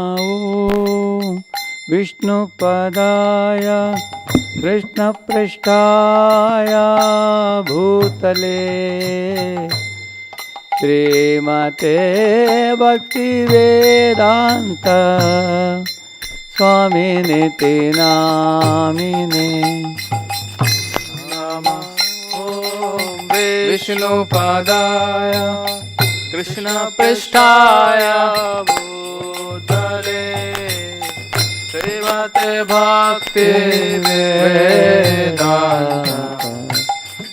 ॐ विष्णुपदाय कृष्णपृष्ठाय भूतले श्रीमते भक्तिवेदान्त स्वामिनिति नामिने विष्णुपदाय कृष्णपृष्ठाय भूतले श्रीमते भक्तिवेदान्त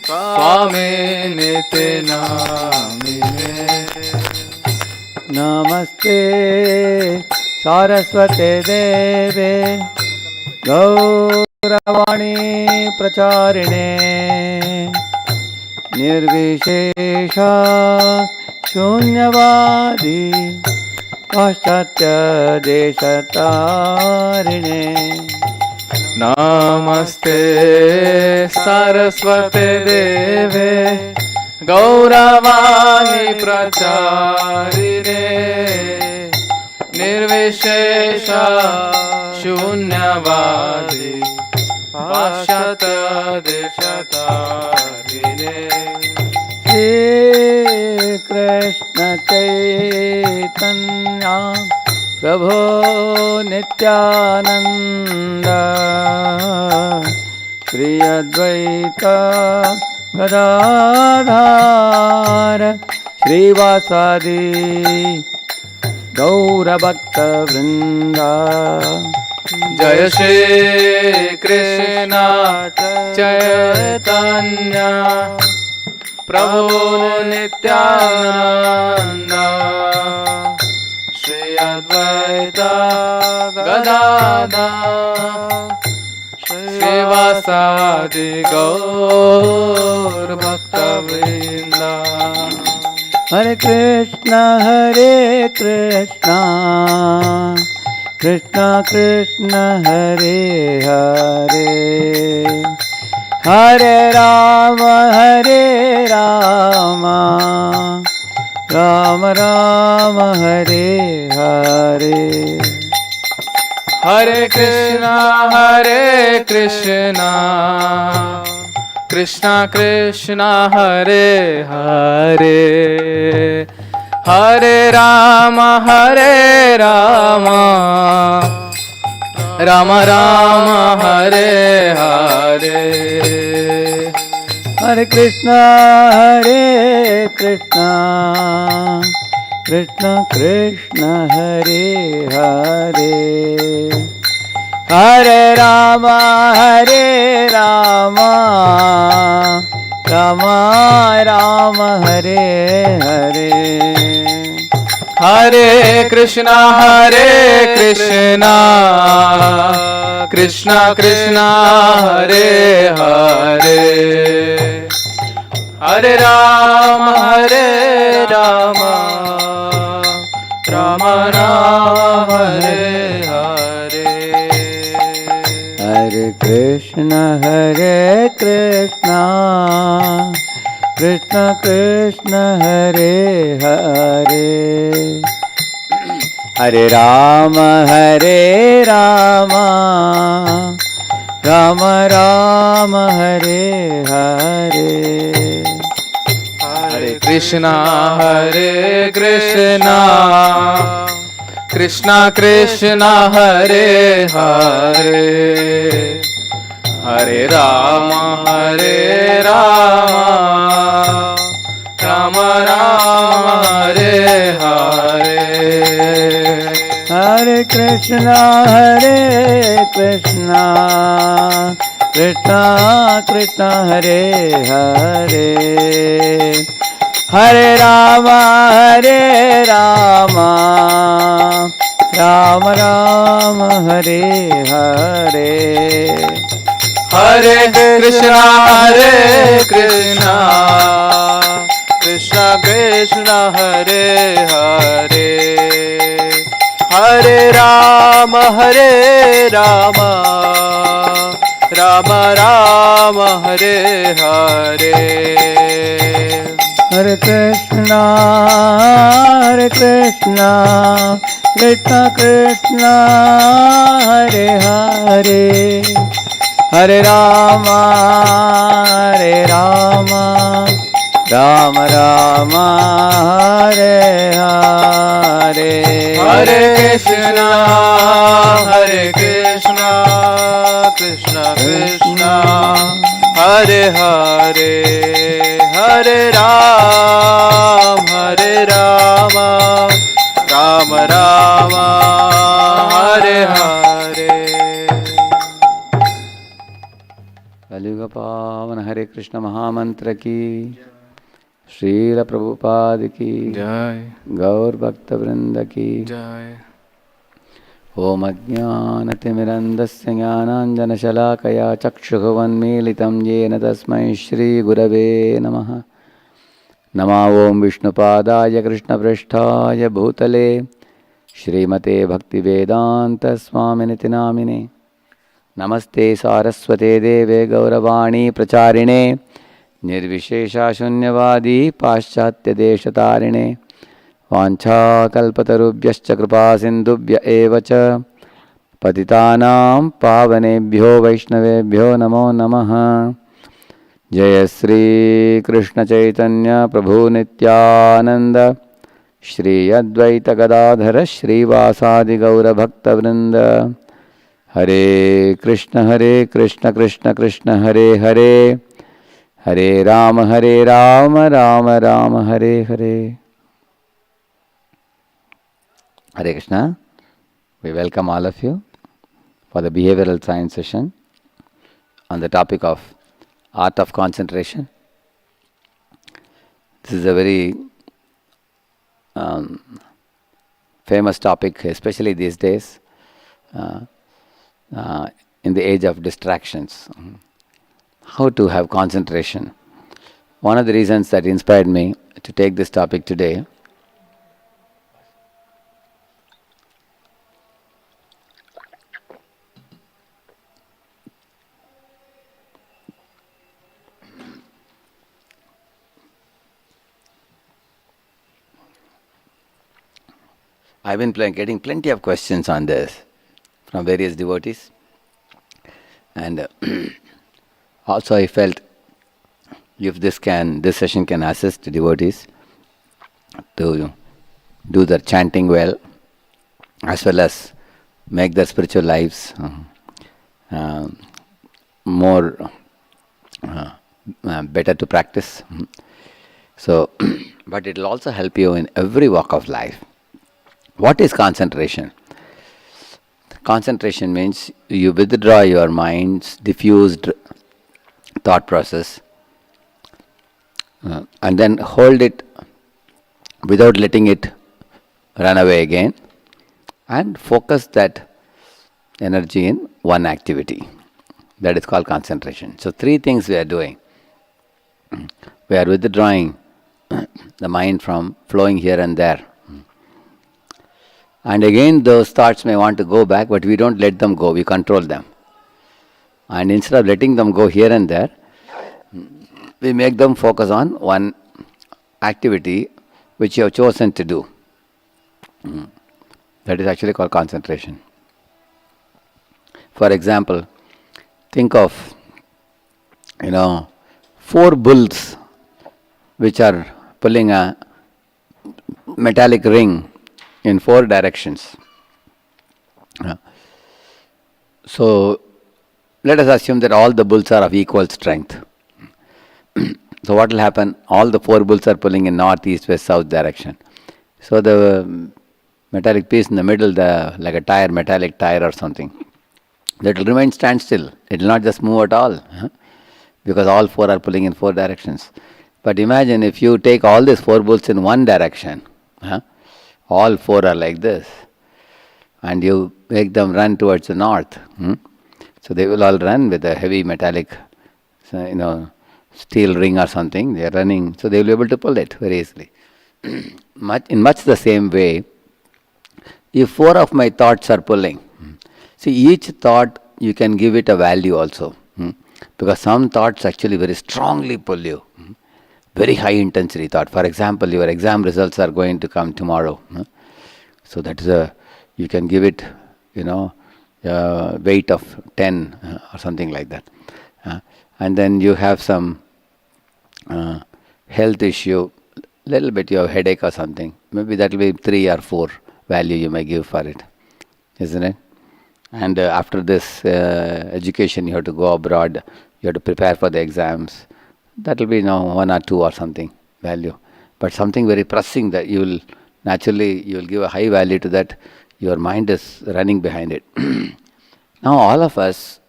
स्वामिनिति नामिने। नमस्ते सारस्वते देवे गौरवाणी प्रचारिणे निर्विशेष शून्यवादी पाश्चात्य देशतारिणे। नमस्ते सरस्वते देवे गौरवाणी प्रचारिणे निर्विशेष शून्यवादी पाश्चात्य देशतारिणे। श्री कृष्ण चैतन्य प्रभो नित्यानंद श्री अद्वैत गदाधर श्रीवासादि गौरभक्तवृंद। जय श्री कृष्ण चैतन्य प्रभु नित्यानंद श्री अद्वैत गदाधर श्रीवासादि गौर भक्तवृंद। हरे कृष्ण कृष्ण कृष्ण हरे हरे हरे राम राम राम हरे हरे। हरे कृष्णा कृष्णा कृष्णा हरे हरे हरे राम राम राम हरे हरे। हरे कृष्ण कृष्ण कृष्ण हरे हरे हरे राम राम राम हरे हरे। हरे कृष्णा कृष्णा कृष्णा हरे हरे हरे राम राम राम हरे हरे। हरे कृष्ण कृष्ण कृष्ण हरे हरे हरे राम राम राम हरे हरे। हरे कृष्णा कृष्णा कृष्णा हरे हरे हरे राम राम राम हरे हरे। हरे कृष्ण कृष्ण कृष्ण हरे हरे हरे राम राम राम हरे हरे। हरे कृष्णा कृष्णा कृष्णा हरे हरे हरे राम राम राम हरे हरे। हरे Krishna Krishna Krishna Hare Hare Hare Rama Rama Rama Hare Hare Hare Krishna Krishna Krishna Hare Hare Hare Rama Rama Rama Hare Hare कलियुग पावन हरे कृष्ण महामंत्र की श्रील प्रभुपाद की जय गौर भक्त वृंद की जय ओम अज्ञानतिमिरन्दस्य ज्ञानाञ्जनशलाकया चक्षुरुन्मीलितं येन तस्मै श्रीगुरवे नमः नमो ओं विष्णुपादाय कृष्णपृष्ठाय भूतले श्रीमते भक्तिवेदान्तस्वामिनिति नामिने नमस्ते सारस्वते देवे गौरवाणी प्रचारिणे निर्विशेषशून्यवादी पाश्चात्यदेशतारिणे वाञ्छाकल्पतरुभ्यश्च कृपासिन्धुभ्य एव च पतितानां पावनेभ्यो वैष्णवेभ्यो नमो नमः जय श्री कृष्ण चैतन्य प्रभु नित्यानंद श्री अद्वैत गदाधर श्रीवासादि गौरभक्तवृंद हरे Krishna Krishna Krishna Hare Hare Hare Ram Ram Ram Hare Hare Hare Krishna. We welcome all of you for the behavioral science session on the topic of art of concentration. This is a very famous topic, especially these days, in the age of distractions. How to have concentration. One of the reasons that inspired me to take this topic today I've been getting plenty of questions on this from various devotees, and also I felt if this session can assist the devotees to do their chanting well, as well as make their spiritual lives more better to practice. So, but it will also help you in every walk of life. What is concentration? Concentration means you withdraw your mind's diffused thought process and then hold it without letting it run away again and focus that energy in one activity. That is called concentration. So 3 things we are doing. We are withdrawing the mind from flowing here and there. And again those thoughts may want to go back, but we don't let them go, we control them. And instead of letting them go here and there, we make them focus on one activity which you have chosen to do. That is actually called concentration. For example, think of 4 bulls which are pulling a metallic ring in 4 directions. So let us assume that all the bulls are of equal strength. So what will happen? All the 4 bulls are pulling in north, east, west, south direction. So the metallic piece in the middle, like a metallic tire or something, that will remain standstill. It will not just move at all, because all 4 are pulling in 4 directions. But imagine if you take all these 4 bulls in one direction, all 4 are like this, and you make them run towards the north. So they will all run with a heavy metallic, steel ring or something. They are running, so they will be able to pull it very easily. In much the same way, if 4 of my thoughts are pulling, see, each thought you can give it a value also, because some thoughts actually very strongly pull you. Very high intensity thought. For example, your exam results are going to come tomorrow. So that is a You can give it, weight of 10 or something like that. And then you have some health issue, little bit you have headache or something. Maybe that will be 3 or 4 value you may give for it, isn't it? And after this education, you have to go abroad. You have to prepare for the exams. That will be 1 or 2 or something value. But something very pressing that you will give a high value to that. Your mind is running behind it. Now all of us,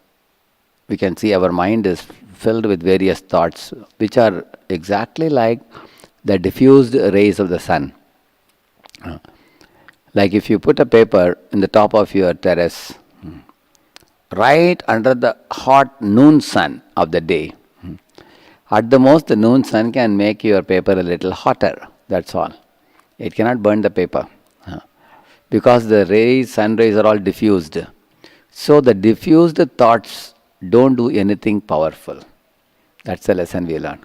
we can see our mind is filled with various thoughts, which are exactly like the diffused rays of the sun. Like if you put a paper in the top of your terrace, right under the hot noon sun of the day, at the most the noon sun can make your paper a little hotter, that's all. It cannot burn the paper. Because the sun rays are all diffused. So the diffused thoughts don't do anything powerful. That's the lesson we learn.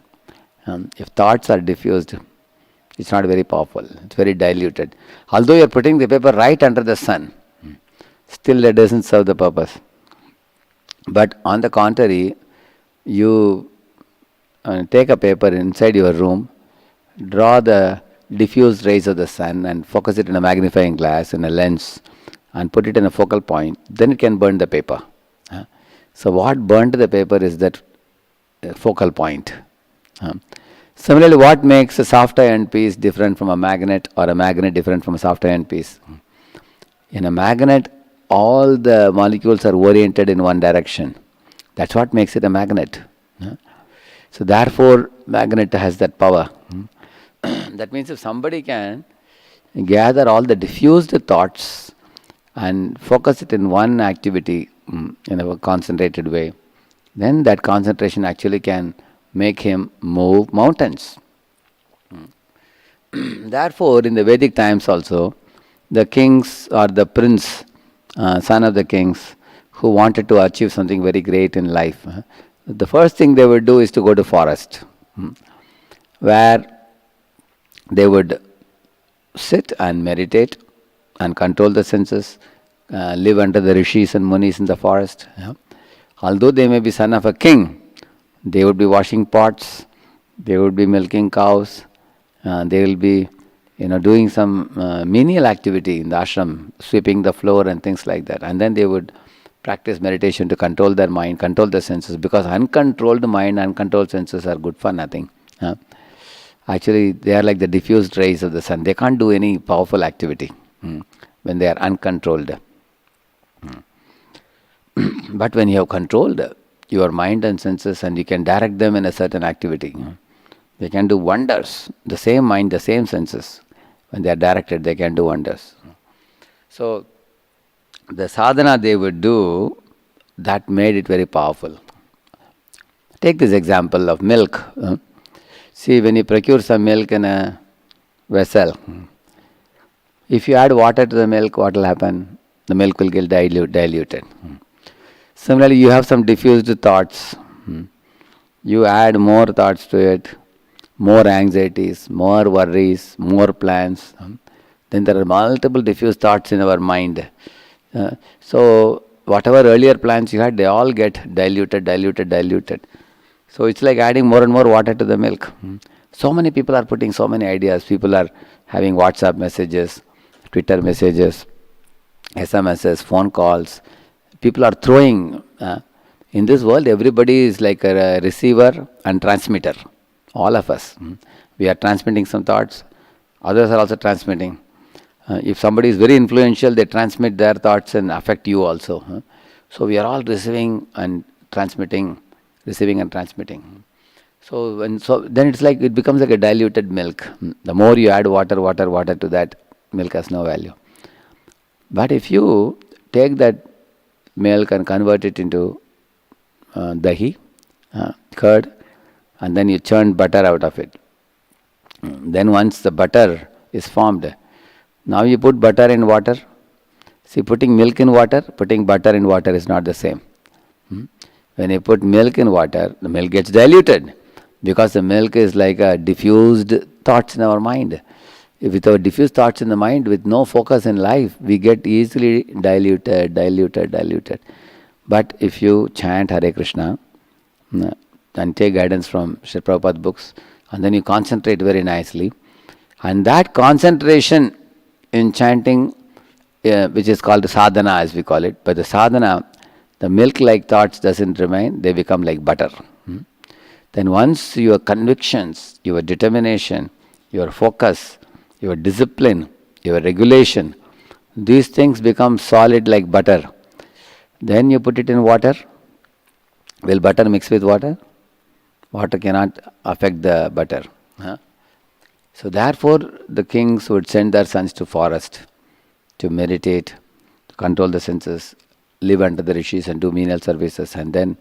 If thoughts are diffused, it's not very powerful. It's very diluted. Although you're putting the paper right under the sun, still it doesn't serve the purpose. But on the contrary, you take a paper inside your room, draw the diffused rays of the sun and focus it in a magnifying glass, in a lens, and put it in a focal point, then it can burn the paper. So what burned the paper is that focal point. Similarly, what makes a soft iron piece different from a magnet, or a magnet different from a soft iron piece? In a magnet, all the molecules are oriented in one direction. That's what makes it a magnet. So therefore, magnet has that power. That means if somebody can gather all the diffused thoughts and focus it in one activity in a concentrated way, then that concentration actually can make him move mountains. Therefore, in the Vedic times also, the kings or the prince, son of the kings, who wanted to achieve something very great in life, the first thing they would do is to go to forest, where they would sit and meditate and control the senses, live under the rishis and munis in the forest. Although they may be son of a king, they would be washing pots, they would be milking cows, they will be doing some menial activity in the ashram, sweeping the floor and things like that. And then they would practice meditation to control their mind, control the senses, because uncontrolled mind, uncontrolled senses are good for nothing. Actually, they are like the diffused rays of the sun. They can't do any powerful activity when they are uncontrolled. But when you have controlled your mind and senses and you can direct them in a certain activity, they can do wonders. The same mind, the same senses, when they are directed, they can do wonders. So, the sadhana they would do, that made it very powerful. Take this example of milk. See, when you procure some milk in a vessel, if you add water to the milk, what will happen? The milk will get diluted. Similarly, you have some diffused thoughts. You add more thoughts to it, more anxieties, more worries, more plans. Then there are multiple diffused thoughts in our mind. So, whatever earlier plans you had, they all get diluted. So, it's like adding more and more water to the milk. So many people are putting so many ideas. People are having WhatsApp messages, Twitter messages, SMSs, phone calls. People are throwing. In this world, everybody is like a receiver and transmitter. All of us. We are transmitting some thoughts. Others are also transmitting. If somebody is very influential, they transmit their thoughts and affect you also. So we are all receiving and transmitting. So then it's like it becomes like a diluted milk. The more you add water to that, milk has no value. But if you take that milk and convert it into dahi, curd, and then you churn butter out of it. Then once the butter is formed, now you put butter in water. See, putting milk in water, putting butter in water is not the same. When you put milk in water, the milk gets diluted because the milk is like a diffused thoughts in our mind. If with our diffuse thoughts in the mind, with no focus in life, we get easily diluted. But if you chant Hare Krishna and take guidance from Sri Prabhupada books, and then you concentrate very nicely, and that concentration in chanting, which is called sadhana as we call it, but the sadhana, the milk-like thoughts doesn't remain, they become like butter. Then once your convictions, your determination, your focus, your discipline, your regulation, these things become solid like butter. Then you put it in water. Will butter mix with water? Water cannot affect the butter. So therefore, the kings would send their sons to forest to meditate, to control the senses, live under the rishis and do menial services, and then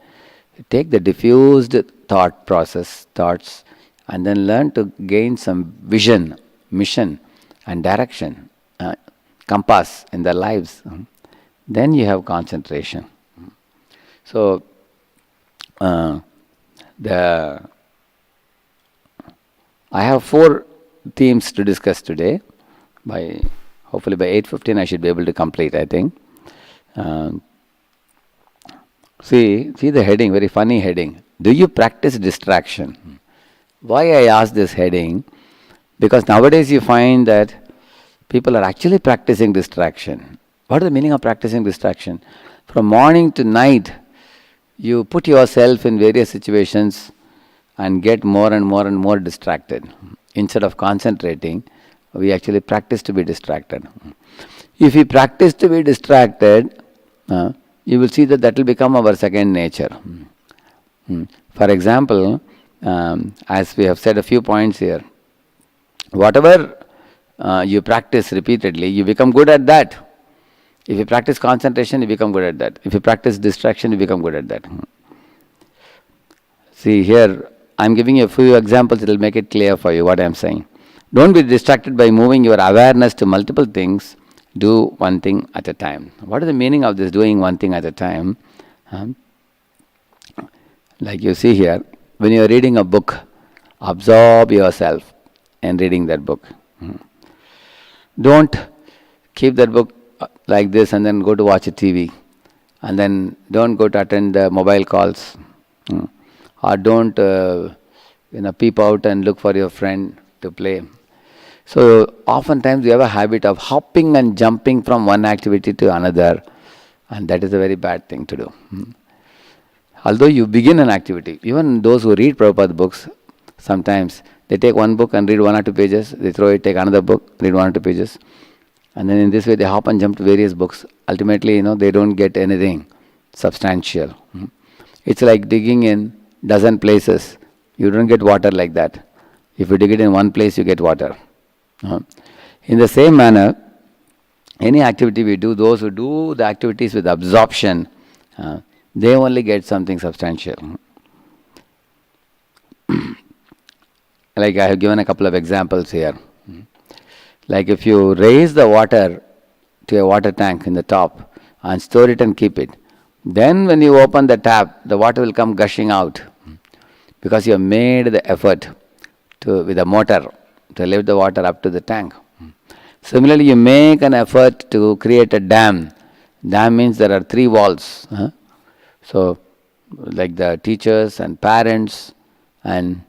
take the diffused thoughts, and then learn to gain some vision, mission, and direction, compass in their lives. Then you have concentration. So, I have 4 themes to discuss today. Hopefully by 8:15 I should be able to complete, I think. See the heading, very funny heading. Do you practice distraction? Why I ask this heading? Because nowadays you find that people are actually practicing distraction. What is the meaning of practicing distraction? From morning to night, you put yourself in various situations and get more and more distracted. Instead of concentrating, we actually practice to be distracted. If we practice to be distracted, you will see that will become our second nature. For example, as we have said a few points here, whatever you practice repeatedly, you become good at that. If you practice concentration, you become good at that. If you practice distraction, you become good at that. See here, I'm giving you a few examples, it will make it clear for you what I'm saying. Don't be distracted by moving your awareness to multiple things. Do one thing at a time. What is the meaning of this doing one thing at a time? Like you see here, when you are reading a book, absorb yourself in reading that book. Don't keep that book like this and then go to watch a TV. And then don't go to attend the mobile calls. Or don't peep out and look for your friend to play. So oftentimes we have a habit of hopping and jumping from one activity to another, and that is a very bad thing to do. Although you begin an activity, even those who read Prabhupada books, sometimes they take one book and read 1 or 2 pages, they throw it, take another book, read 1 or 2 pages, and then in this way they hop and jump to various books. Ultimately, they don't get anything substantial. It's like digging in dozen places. You don't get water like that. If you dig it in one place, you get water. In the same manner, any activity we do, those who do the activities with absorption, they only get something substantial. Like I have given a couple of examples here. Like if you raise the water to a water tank in the top and store it and keep it, then when you open the tap, the water will come gushing out because you have made the effort with a motor to lift the water up to the tank. Similarly, you make an effort to create a dam. Dam means there are 3 walls. So, like the teachers and parents and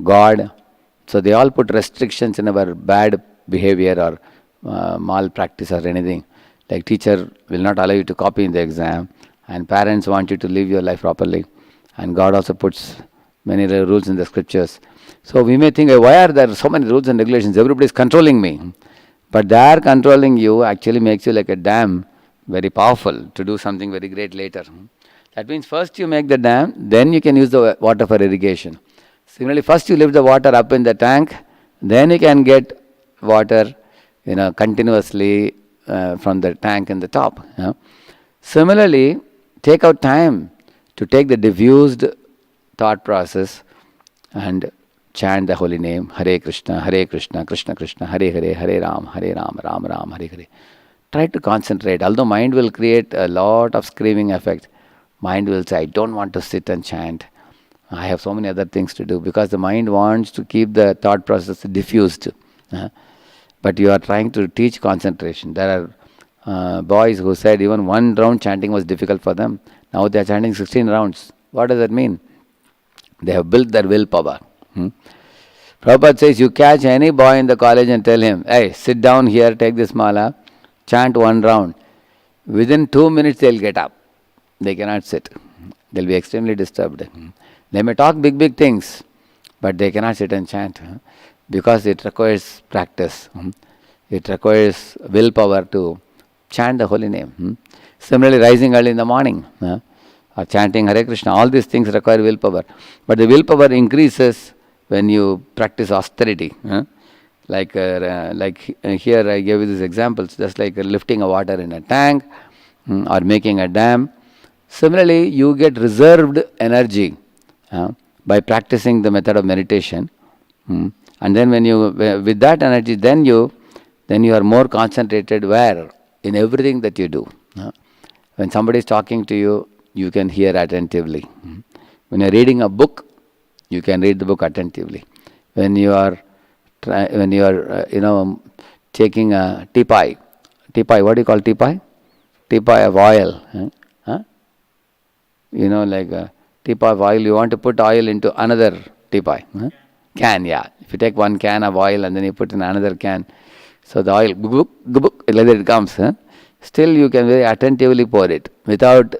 God. So they all put restrictions in our bad behavior or malpractice or anything. Like teacher will not allow you to copy in the exam, and parents want you to live your life properly, and God also puts many rules in the scriptures. So we may think, why are there so many rules and regulations? Everybody is controlling me. But their controlling you actually makes you like a dam, very powerful to do something very great later. That means first you make the dam, then you can use the water for irrigation. Similarly, first you lift the water up in the tank, then you can get water, continuously from the tank in the top. Similarly, take out time to take the diffused thought process and chant the holy name, Hare Krishna, Krishna Krishna, Hare Hare, Hare Ram, Ram Ram, Hare Hare. Try to concentrate. Although mind will create a lot of screaming effect, mind will say, I don't want to sit and chant. I have so many other things to do, because the mind wants to keep the thought process diffused. uh, But you are trying to teach concentration. There are boys who said even one round chanting was difficult for them. Now they are chanting 16 rounds. What does that mean? They have built their willpower. Prabhupada says, you catch any boy in the college and tell him, hey, sit down here, take this mala, chant one round. Within 2 minutes they'll get up. They cannot sit. They'll be extremely disturbed. They may talk big, big things, but they cannot sit and chant, because it requires practice. It requires willpower to chant the holy name. Similarly, rising early in the morning, or chanting Hare Krishna, all these things require willpower. But the willpower increases when you practice austerity. Like here I gave you these examples, just like lifting a water in a tank, or making a dam. Similarly, you get reserved energy by practicing the method of meditation. And then when you, with that energy, then you are more concentrated where? In everything that you do. When somebody is talking to you, you can hear attentively. When you are reading a book, you can read the book attentively. When you are taking a teepai, what do you call teepai? Teepai of oil. Like a teepai of oil, you want to put oil into another teepai. Can, yeah. If you take one can of oil and then you put in another can, so the oil, like that it comes. Still you can very attentively pour it without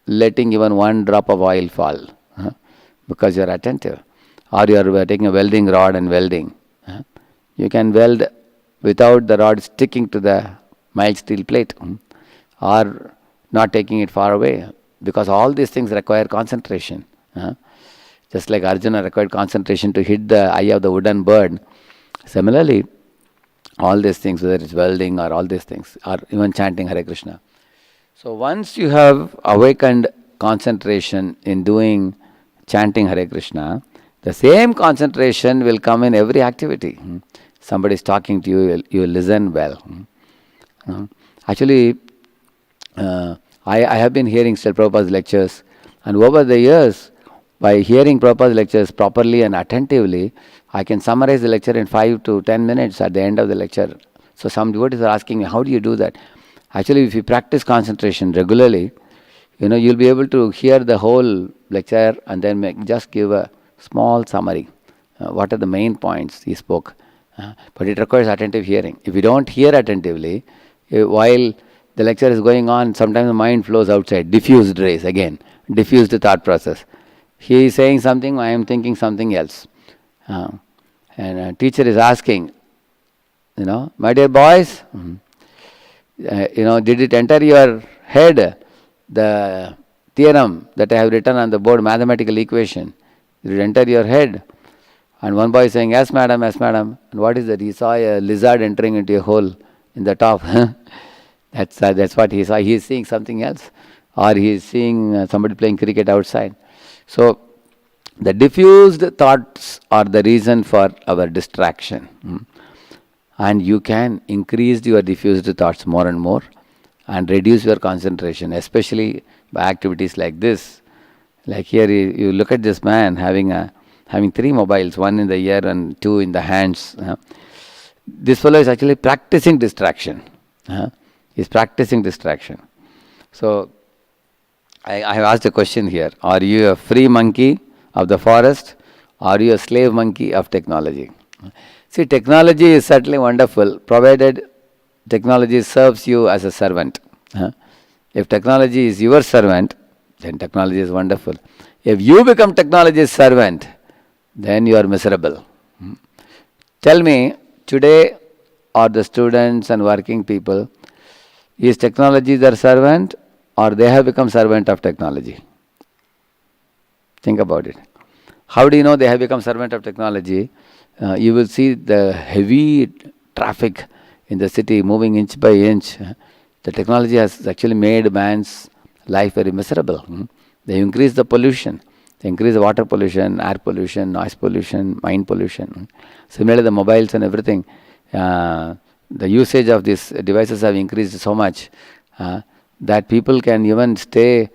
letting even one drop of oil fall, because you are attentive. Or you are taking a welding rod and welding. You can weld without the rod sticking to the mild steel plate, or not taking it far away, because all these things require concentration. Just like Arjuna required concentration to hit the eye of the wooden bird. Similarly, all these things, whether it's welding or all these things, or even chanting Hare Krishna. So once you have awakened concentration in doing chanting Hare Krishna, the same concentration will come in every activity. Somebody is talking to you, you listen well. Actually, I have been hearing Srila Prabhupada's lectures, and over the years, by hearing Prabhupada's lectures properly and attentively, I can summarize the lecture in 5 to 10 minutes at the end of the lecture. So some devotees are asking me, how do you do that? Actually, if you practice concentration regularly, you'll be able to hear the whole lecture and then just give a small summary. What are the main points he spoke? But it requires attentive hearing. If you don't hear attentively, while the lecture is going on, sometimes the mind flows outside, diffused rays again, diffused thought process. He is saying something, I am thinking something else. And a teacher is asking, my dear boys, did it enter your head, the theorem that I have written on the board, mathematical equation? Did it enter your head? And one boy is saying, yes madam, yes madam. And what is that? He saw a lizard entering into a hole in the top. That's what he saw. He is seeing something else. Or he is seeing somebody playing cricket outside. So, the diffused thoughts are the reason for our distraction. And you can increase your diffused thoughts more and more and reduce your concentration, especially by activities like this. Like here, you look at this man having 3 mobiles, 1 in the ear and 2 in the hands. This fellow is actually practicing distraction. He's practicing distraction. So, I have asked a question here. Are you a free monkey of the forest, or are you a slave monkey of technology? See, technology is certainly wonderful, provided technology serves you as a servant. If technology is your servant, then technology is wonderful. If you become technology's servant, then you are miserable. Tell me, today, are the students and working people, is technology their servant, or they have become servant of technology? Think about it. How do you know they have become servant of technology? You will see the heavy traffic in the city moving inch by inch. The technology has actually made man's life very miserable. They increase the pollution. They increase the water pollution, air pollution, noise pollution, mind pollution. Similarly, the mobiles and everything. The usage of these devices have increased so much that people can even stay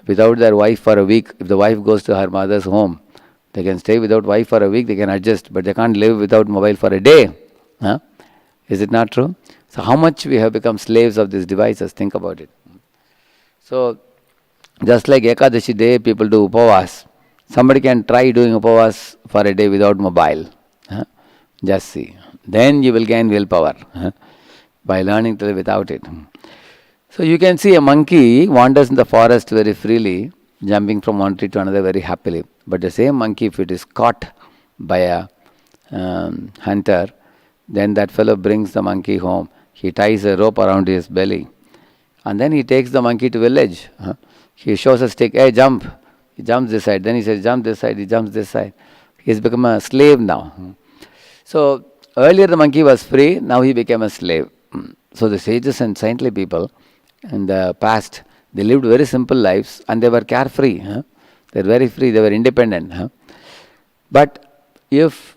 without their wife for a week. If the wife goes to her mother's home, they can stay without wife for a week, they can adjust, but they can't live without mobile for a day. Huh? Is it not true? So how much we have become slaves of these devices, think about it. So, just like Ekadashi day, people do Upavas. Somebody can try doing Upavas for a day without mobile. Huh? Just see. Then you will gain willpower by learning to live without it. So you can see a monkey wanders in the forest very freely, jumping from one tree to another very happily. But the same monkey, if it is caught by a hunter, then that fellow brings the monkey home. He ties a rope around his belly. And then he takes the monkey to village. He shows a stick, hey, jump. He jumps this side. Then he says, jump this side. He jumps this side. He has become a slave now. So earlier the monkey was free, now he became a slave. So the sages and saintly people in the past, they lived very simple lives and they were carefree. They were very free, they were independent. But if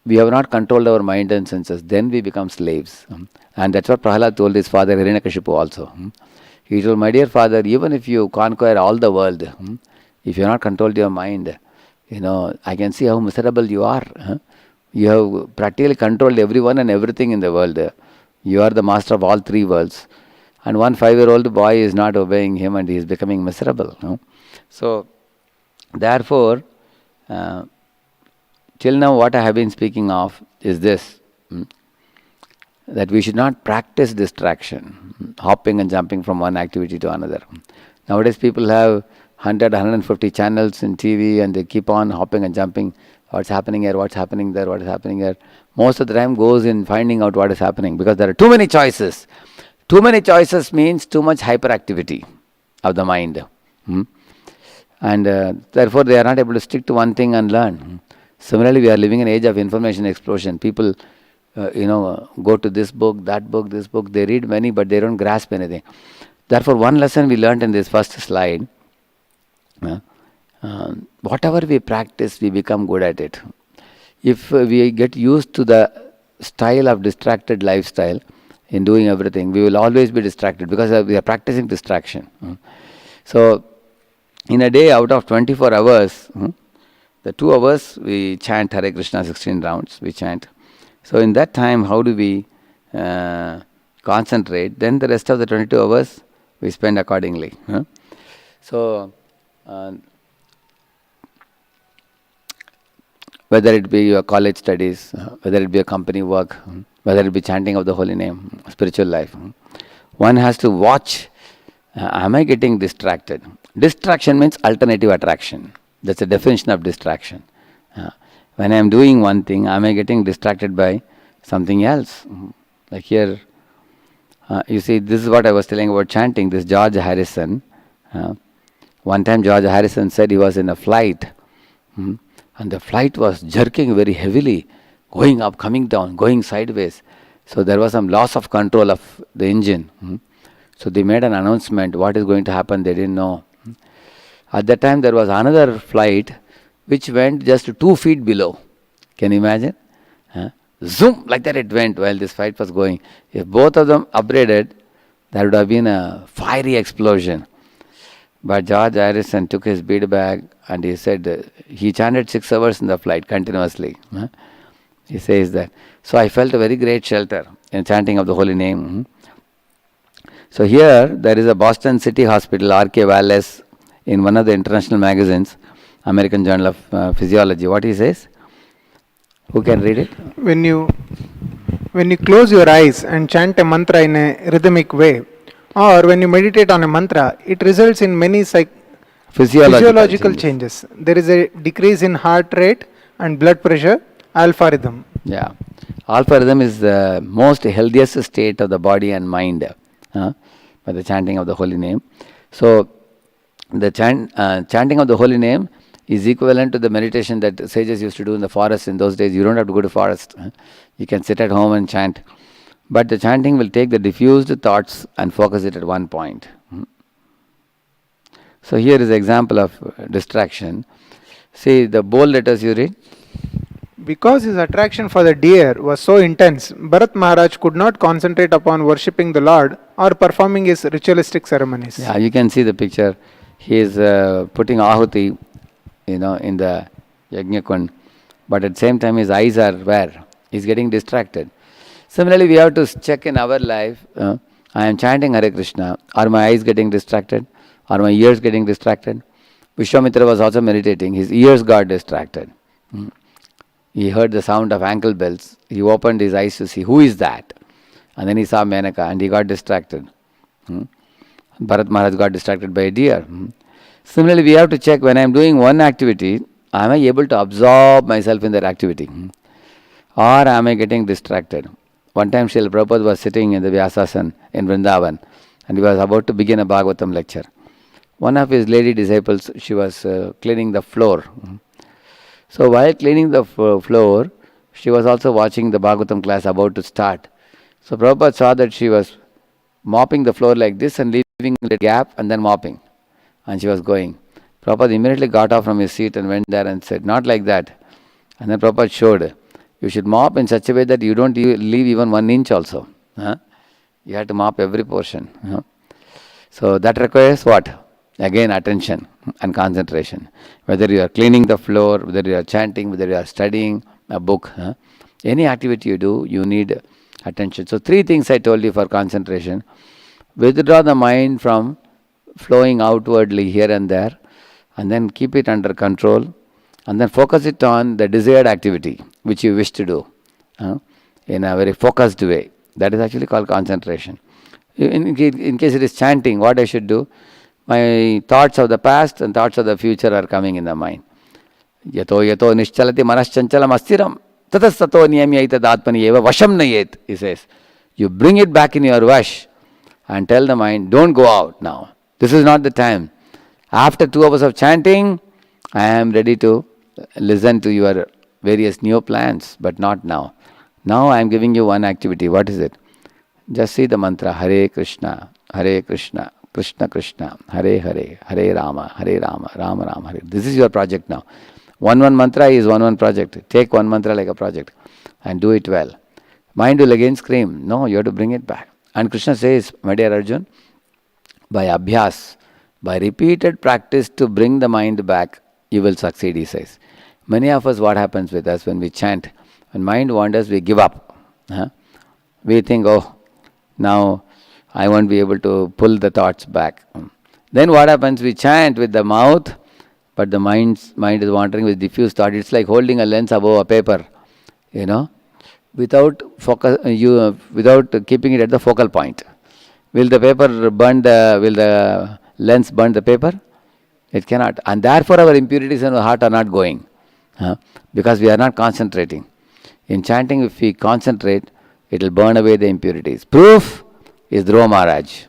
we have not controlled our mind and senses, then we become slaves. And that's what Prahalad told his father Hiranyakashipu also. He told, my dear father, even if you conquer all the world, if you have not controlled your mind, I can see how miserable you are. You have practically controlled everyone and everything in the world. You are the master of all three worlds. And one 5-year-old boy is not obeying him and he is becoming miserable. So, therefore, till now what I have been speaking of is this, that we should not practice distraction, hopping and jumping from one activity to another. Nowadays people have 100, 150 channels in TV and they keep on hopping and jumping. What's happening here, what's happening there, what is happening here. Most of the time goes in finding out what is happening because there are too many choices. Too many choices means too much hyperactivity of the mind. And therefore they are not able to stick to one thing and learn. Similarly, we are living in an age of information explosion. People, go to this book, this book. They read many, but they don't grasp anything. Therefore, one lesson we learned in this first slide, whatever we practice, we become good at it. If we get used to the style of distracted lifestyle in doing everything, we will always be distracted because we are practicing distraction. So, in a day out of 24 hours, the 2 hours we chant Hare Krishna 16 rounds, we chant. So in that time, how do we concentrate? Then the rest of the 22 hours we spend accordingly. So, whether it be your college studies, whether it be a company work, whether it be chanting of the holy name, spiritual life, one has to watch, am I getting distracted? Distraction means alternative attraction. That's the definition of distraction. When I am doing one thing, am I getting distracted by something else? Like here, you see, this is what I was telling about chanting, this George Harrison. One time George Harrison said he was in a flight, and the flight was jerking very heavily, going up, coming down, going sideways. So there was some loss of control of the engine. So they made an announcement, what is going to happen, they didn't know. At that time there was another flight which went just 2 feet below. Can you imagine? Zoom, like that it went while this flight was going. If both of them upgraded, there would have been a fiery explosion. But George Harrison took his bead bag and he said, he chanted 6 hours in the flight continuously. He says that. So I felt a very great shelter in chanting of the holy name. So here there is a Boston City Hospital, R.K. Wallace, in one of the international magazines, American Journal of Physiology. What he says? Who can read it? When you close your eyes and chant a mantra in a rhythmic way, or when you meditate on a mantra, it results in many physiological changes. There is a decrease in heart rate and blood pressure, alpha rhythm. Yeah. Alpha rhythm is the most healthiest state of the body and mind by the chanting of the holy name. So, the chanting of the holy name is equivalent to the meditation that sages used to do in the forest in those days. You don't have to go to forest. You can sit at home and chant. But the chanting will take the diffused thoughts and focus it at one point. So here is an example of distraction. See the bold letters you read. Because his attraction for the deer was so intense, Bharat Maharaj could not concentrate upon worshipping the Lord or performing his ritualistic ceremonies. Yeah, you can see the picture. he is putting ahuti, in the yajna kund, but at the same time his eyes are where? He's getting distracted. Similarly, we have to check in our life, I am chanting Hare Krishna, are my eyes getting distracted? Are my ears getting distracted? Vishwamitra was also meditating, his ears got distracted. He heard the sound of ankle bells, he opened his eyes to see, who is that? And then he saw Menaka and he got distracted. Bharat Maharaj got distracted by a deer. Similarly, we have to check when I am doing one activity, am I able to absorb myself in that activity? Or am I getting distracted? One time Srila Prabhupada was sitting in the Vyasasan in Vrindavan and he was about to begin a Bhagavatam lecture. One of his lady disciples, she was cleaning the floor. So while cleaning the floor, she was also watching the Bhagavatam class about to start. So Prabhupada saw that she was mopping the floor like this and leaving a gap and then mopping. And she was going. Prabhupada immediately got off from his seat and went there and said, not like that. And then Prabhupada showed, you should mop in such a way that you don't leave even 1 inch also. You have to mop every portion. So that requires what? Again, attention and concentration. Whether you are cleaning the floor, whether you are chanting, whether you are studying a book, any activity you do, you need attention. So 3 things I told you for concentration. Withdraw the mind from flowing outwardly here and there, and then keep it under control, and then focus it on the desired activity which you wish to do in a very focused way. That is actually called concentration. In case it is chanting, what I should do? My thoughts of the past and thoughts of the future are coming in the mind. Yato yato nischalati manaschanchalam astiram tatastato niyamyaitad atmani eva vasham nayet, he says. You bring it back in your vash and tell the mind, don't go out now. This is not the time. After 2 hours of chanting, I am ready to listen to your various new plans, but not now. Now I am giving you one activity. What is it? Just see the mantra, Hare Krishna, Krishna Krishna, Hare Hare, Hare Rama, Rama Rama, Hare. This is your project now. One mantra is one project. Take one mantra like a project and do it well. Mind will again scream, no, you have to bring it back. And Krishna says, my dear Arjun, by abhyas, by repeated practice to bring the mind back, you will succeed, he says. Many of us, what happens with us when we chant, when mind wanders, we give up. We think, oh, now I won't be able to pull the thoughts back. Then what happens? We chant with the mouth, but the mind is wandering with diffuse thought. It's like holding a lens above a paper, without focus, without keeping it at the focal point. Will the lens burn the paper? It cannot. And therefore our impurities in our heart are not going. Because we are not concentrating. In chanting, if we concentrate, it will burn away the impurities. Proof is Dhruva Maharaj.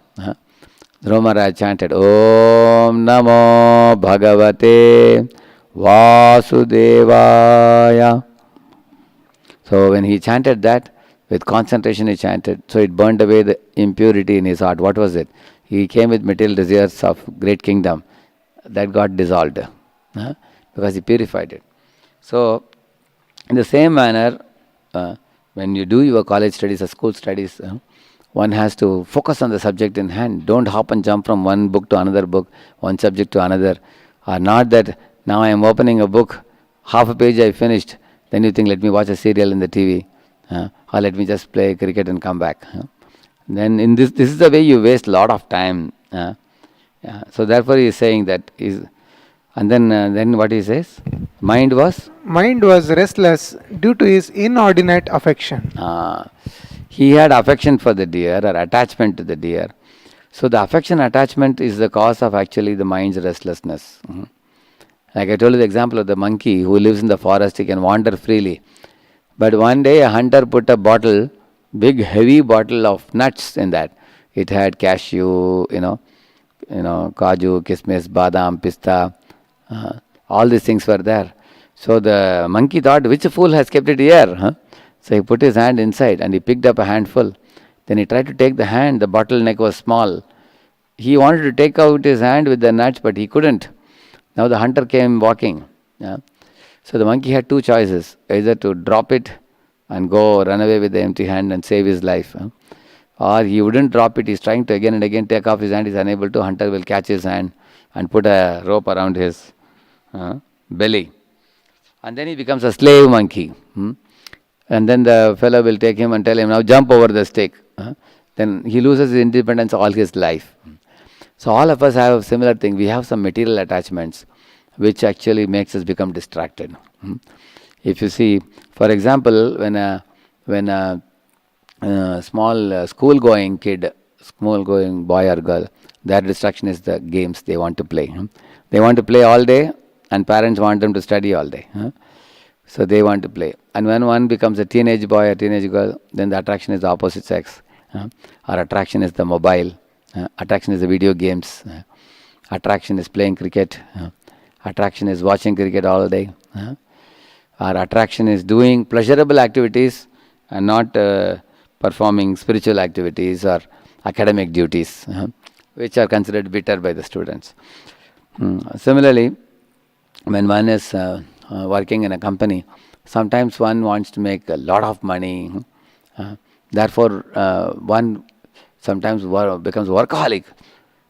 Dhruva Maharaj chanted, Om Namo Bhagavate Vasudevaya. So when he chanted that, with concentration he chanted, so it burned away the impurity in his heart. What was it? He came with material desires of great kingdom. That got dissolved because he purified it. So, in the same manner, when you do your college studies or school studies, one has to focus on the subject in hand. Don't hop and jump from one book to another book, one subject to another. Or not that now I am opening a book, half a page I finished, then you think, let me watch a serial in the TV, or let me just play cricket and come back. Then this is the way you waste a lot of time. So therefore he is saying that and then what he says? Mind was restless due to his inordinate affection. He had affection for the deer or attachment to the deer. So the affection attachment is the cause of actually the mind's restlessness. Like I told you the example of the monkey who lives in the forest, he can wander freely. But one day a hunter put a bottle, big heavy bottle of nuts in that. It had cashew, kaju, kismis, badam, pista, all these things were there. So the monkey thought, which fool has kept it here? So he put his hand inside and he picked up a handful. Then he tried to take the hand, the bottleneck was small. He wanted to take out his hand with the nuts, but he couldn't. Now the hunter came walking. So the monkey had 2 choices, either to drop it and go run away with the empty hand and save his life. Or he wouldn't drop it, he's trying to again and again take off his hand, he's unable to, hunter will catch his hand and put a rope around his belly. And then he becomes a slave monkey. And then the fellow will take him and tell him, now jump over the stake. Then he loses his independence all his life. So all of us have a similar thing. We have some material attachments which actually makes us become distracted. If you see, for example, when a small school-going kid, school-going boy or girl, their distraction is the games they want to play. They want to play all day, and parents want them to study all day. So they want to play. And when one becomes a teenage boy or teenage girl, then the attraction is the opposite sex. Or attraction is the mobile. Attraction is the video games. Attraction is playing cricket. Attraction is watching cricket all day. Or attraction is doing pleasurable activities and not performing spiritual activities or academic duties, which are considered bitter by the students. Similarly, when one is working in a company, sometimes one wants to make a lot of money. Therefore, one sometimes becomes workaholic.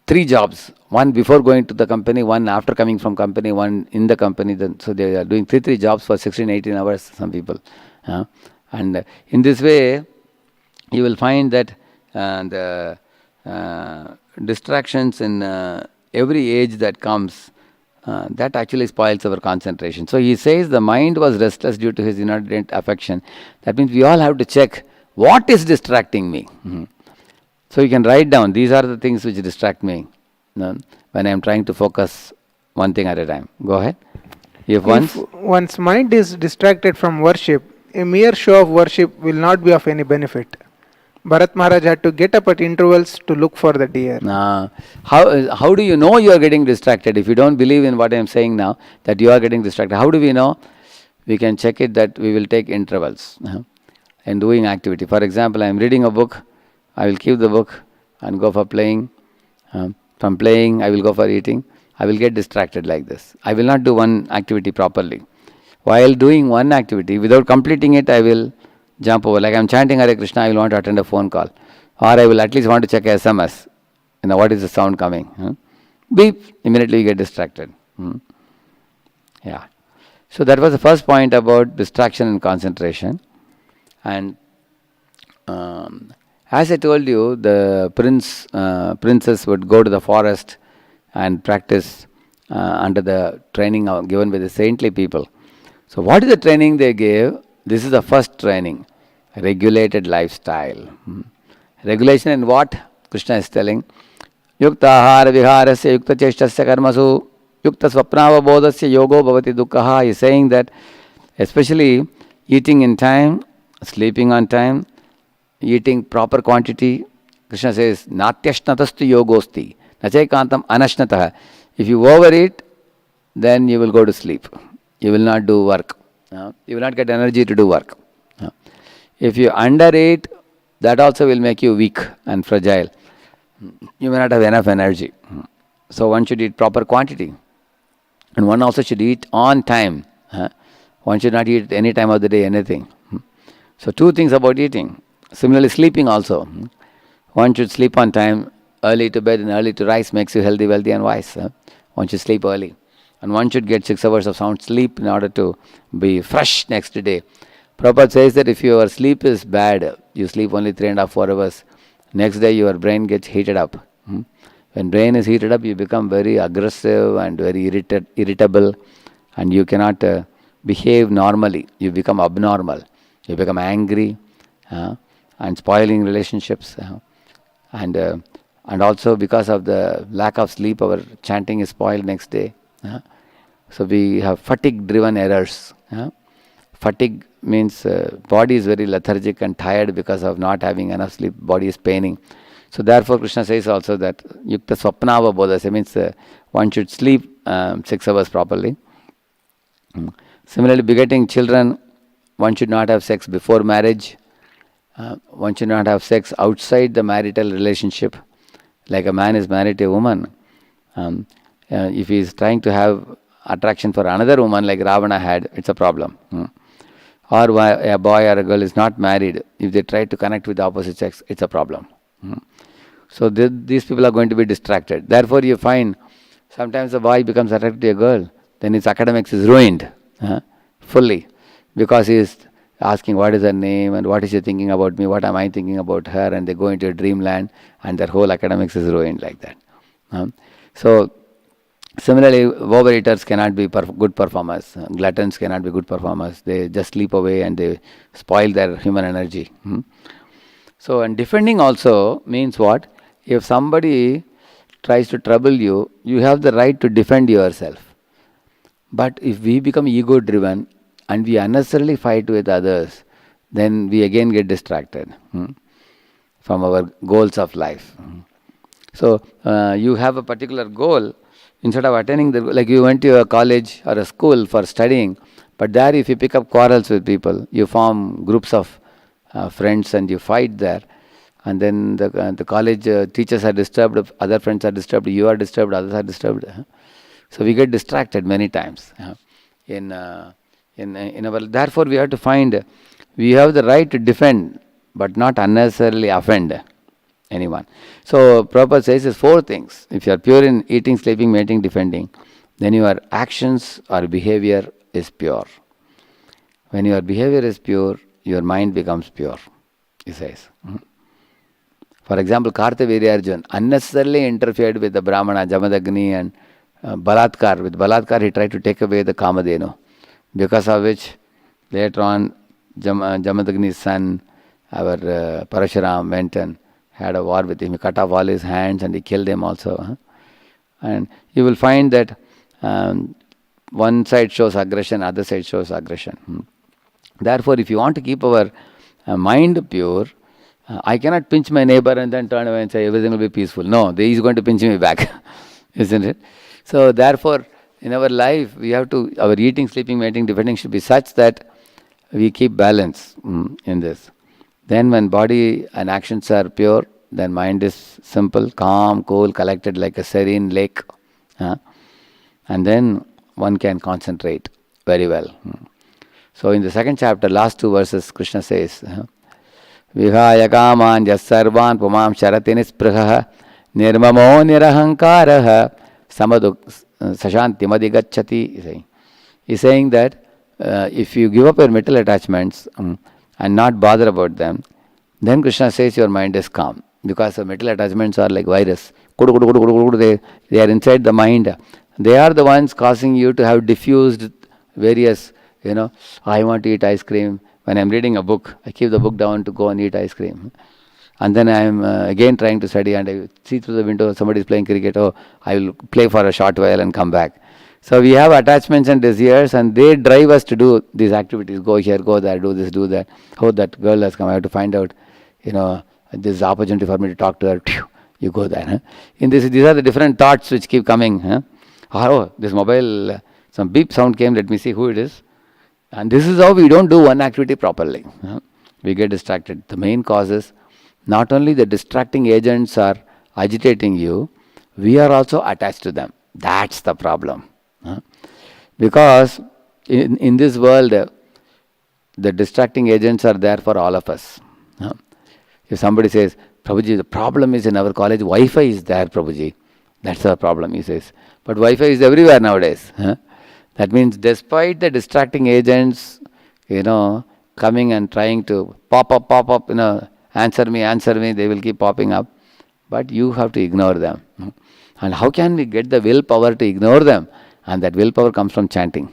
3 jobs, one before going to the company, one after coming from company, one in the company. So they are doing three jobs for 16, 18 hours, some people. And in this way, you will find that the distractions in every age that comes, that actually spoils our concentration. So he says the mind was restless due to his inordinate affection. That means we all have to check what is distracting me. So you can write down, these are the things which distract me when I am trying to focus one thing at a time. Go ahead. If one's mind is distracted from worship, a mere show of worship will not be of any benefit. Bharat Maharaj had to get up at intervals to look for the deer. How do you know you are getting distracted? If you don't believe in what I am saying now, that you are getting distracted, how do we know? We can check it that we will take intervals in doing activity. For example, I am reading a book, I will keep the book and go for playing. From playing, I will go for eating. I will get distracted like this. I will not do one activity properly. While doing one activity, without completing it, I will jump over. Like I am chanting Hare Krishna, I will want to attend a phone call. Or I will at least want to check SMS. What is the sound coming? Beep, immediately you get distracted. Yeah. So that was the first point about distraction and concentration. And as I told you, the princess would go to the forest and practice under the training given by the saintly people. So what is the training they gave? This is the first training, regulated lifestyle. Regulation in what? Krishna is telling, Yukta ahara viharasya yukta cheshtasya karmasu yukta swapnavabodhasya yogo bhavati dukkaha. He is saying that especially eating in time, sleeping on time, eating proper quantity. Krishna says, natyashnatastu yogosti, nachaikantam anashnatah. If you overeat, then you will go to sleep. You will not do work. You will not get energy to do work. If you undereat, that also will make you weak and fragile. You may not have enough energy. So one should eat proper quantity. And one also should eat on time. One should not eat any time of the day anything. So 2 things about eating. Similarly, sleeping also. One should sleep on time. Early to bed and early to rise makes you healthy, wealthy and wise. One should sleep early. And one should get 6 hours of sound sleep in order to be fresh next day. Prabhupada says that if your sleep is bad, you sleep only 3.5, 4 hours, next day your brain gets heated up. When brain is heated up, you become very aggressive and very irritable, and you cannot behave normally. You become abnormal. You become angry and spoiling relationships. And also because of the lack of sleep, our chanting is spoiled next day. So we have fatigue-driven errors. Fatigue means body is very lethargic and tired because of not having enough sleep. Body is paining. So therefore Krishna says also that yukta swapnava bodhasya means one should sleep 6 hours properly. Similarly, begetting children, one should not have sex before marriage. One should not have sex outside the marital relationship. Like a man is married to a woman. If he is trying to have attraction for another woman like Ravana had, it's a problem. Or a boy or a girl is not married, if they try to connect with the opposite sex, it's a problem. So these people are going to be distracted. Therefore you find Sometimes the boy becomes attracted to a girl, then his academics is ruined fully, because he is asking what is her name and what is she thinking about me, what am I thinking about her, and they go into a dreamland and their whole academics is ruined like that. So similarly, overeaters cannot be good performers, gluttons cannot be good performers, they just sleep away and they spoil their human energy. So, and defending also means what? If somebody tries to trouble you, you have the right to defend yourself. But if we become ego driven and we unnecessarily fight with others, then we again get distracted from our goals of life. So you have a particular goal, instead of attending like you went to a college or a school for studying, but there if you pick up quarrels with people, you form groups of friends and you fight there, and then the college teachers are disturbed, other friends are disturbed, you are disturbed, others are disturbed. So we get distracted many times in our. Therefore, we have to find, we have the right to defend, but not unnecessarily offend anyone. So Prabhupada says is 4 things. If you are pure in eating, sleeping, mating, defending, then your actions or behavior is pure. When your behavior is pure, your mind becomes pure, he says. For example, Kartavirya Arjun unnecessarily interfered with the Brahmana, Jamadagni and Balatkar. With Balatkar, he tried to take away the Kamadhenu, because of which later on Jamadagni's son, our Parashuram, went and had a war with him. He cut off all his hands and he killed him also. And you will find that one side shows aggression, other side shows aggression. Therefore, if you want to keep our mind pure, I cannot pinch my neighbor and then turn away and say everything will be peaceful. No, he is going to pinch me back, isn't it? So therefore, in our life, we have to, our eating, sleeping, mating, defending should be such that we keep balance in this. Then when body and actions are pure, then mind is simple, calm, cool, collected like a serene lake. And then one can concentrate very well. So in the second chapter, last 2 verses, Krishna says, Vihaya kaman jasarvan pumam sharati nisprihaha nirmamo nirahankaraha samaduk sashanti madigacchati. He's saying that if you give up your mental attachments and not bother about them, then Krishna says your mind is calm. Because the mental attachments are like virus. They are inside the mind. They are the ones causing you to have diffused various, I want to eat ice cream. When I'm reading a book, I keep the book down to go and eat ice cream. And then I'm again trying to study and I see through the window somebody is playing cricket. Oh, I will play for a short while and come back. So we have attachments and desires and they drive us to do these activities. Go here, go there, do this, do that. Oh, that girl has come. I have to find out, this is opportunity for me to talk to her. You go there. These are the different thoughts which keep coming. Oh, this mobile, some beep sound came. Let me see who it is. And this is how we don't do one activity properly. We get distracted. The main cause is not only the distracting agents are agitating you, we are also attached to them. That's the problem. Because in this world, the distracting agents are there for all of us. If somebody says, Prabhuji, the problem is in our college, Wi-Fi is there, Prabhuji. That's the problem, he says. But Wi-Fi is everywhere nowadays. That means despite the distracting agents, coming and trying to pop up, answer me, they will keep popping up. But you have to ignore them. And how can we get the willpower to ignore them? And that willpower comes from chanting.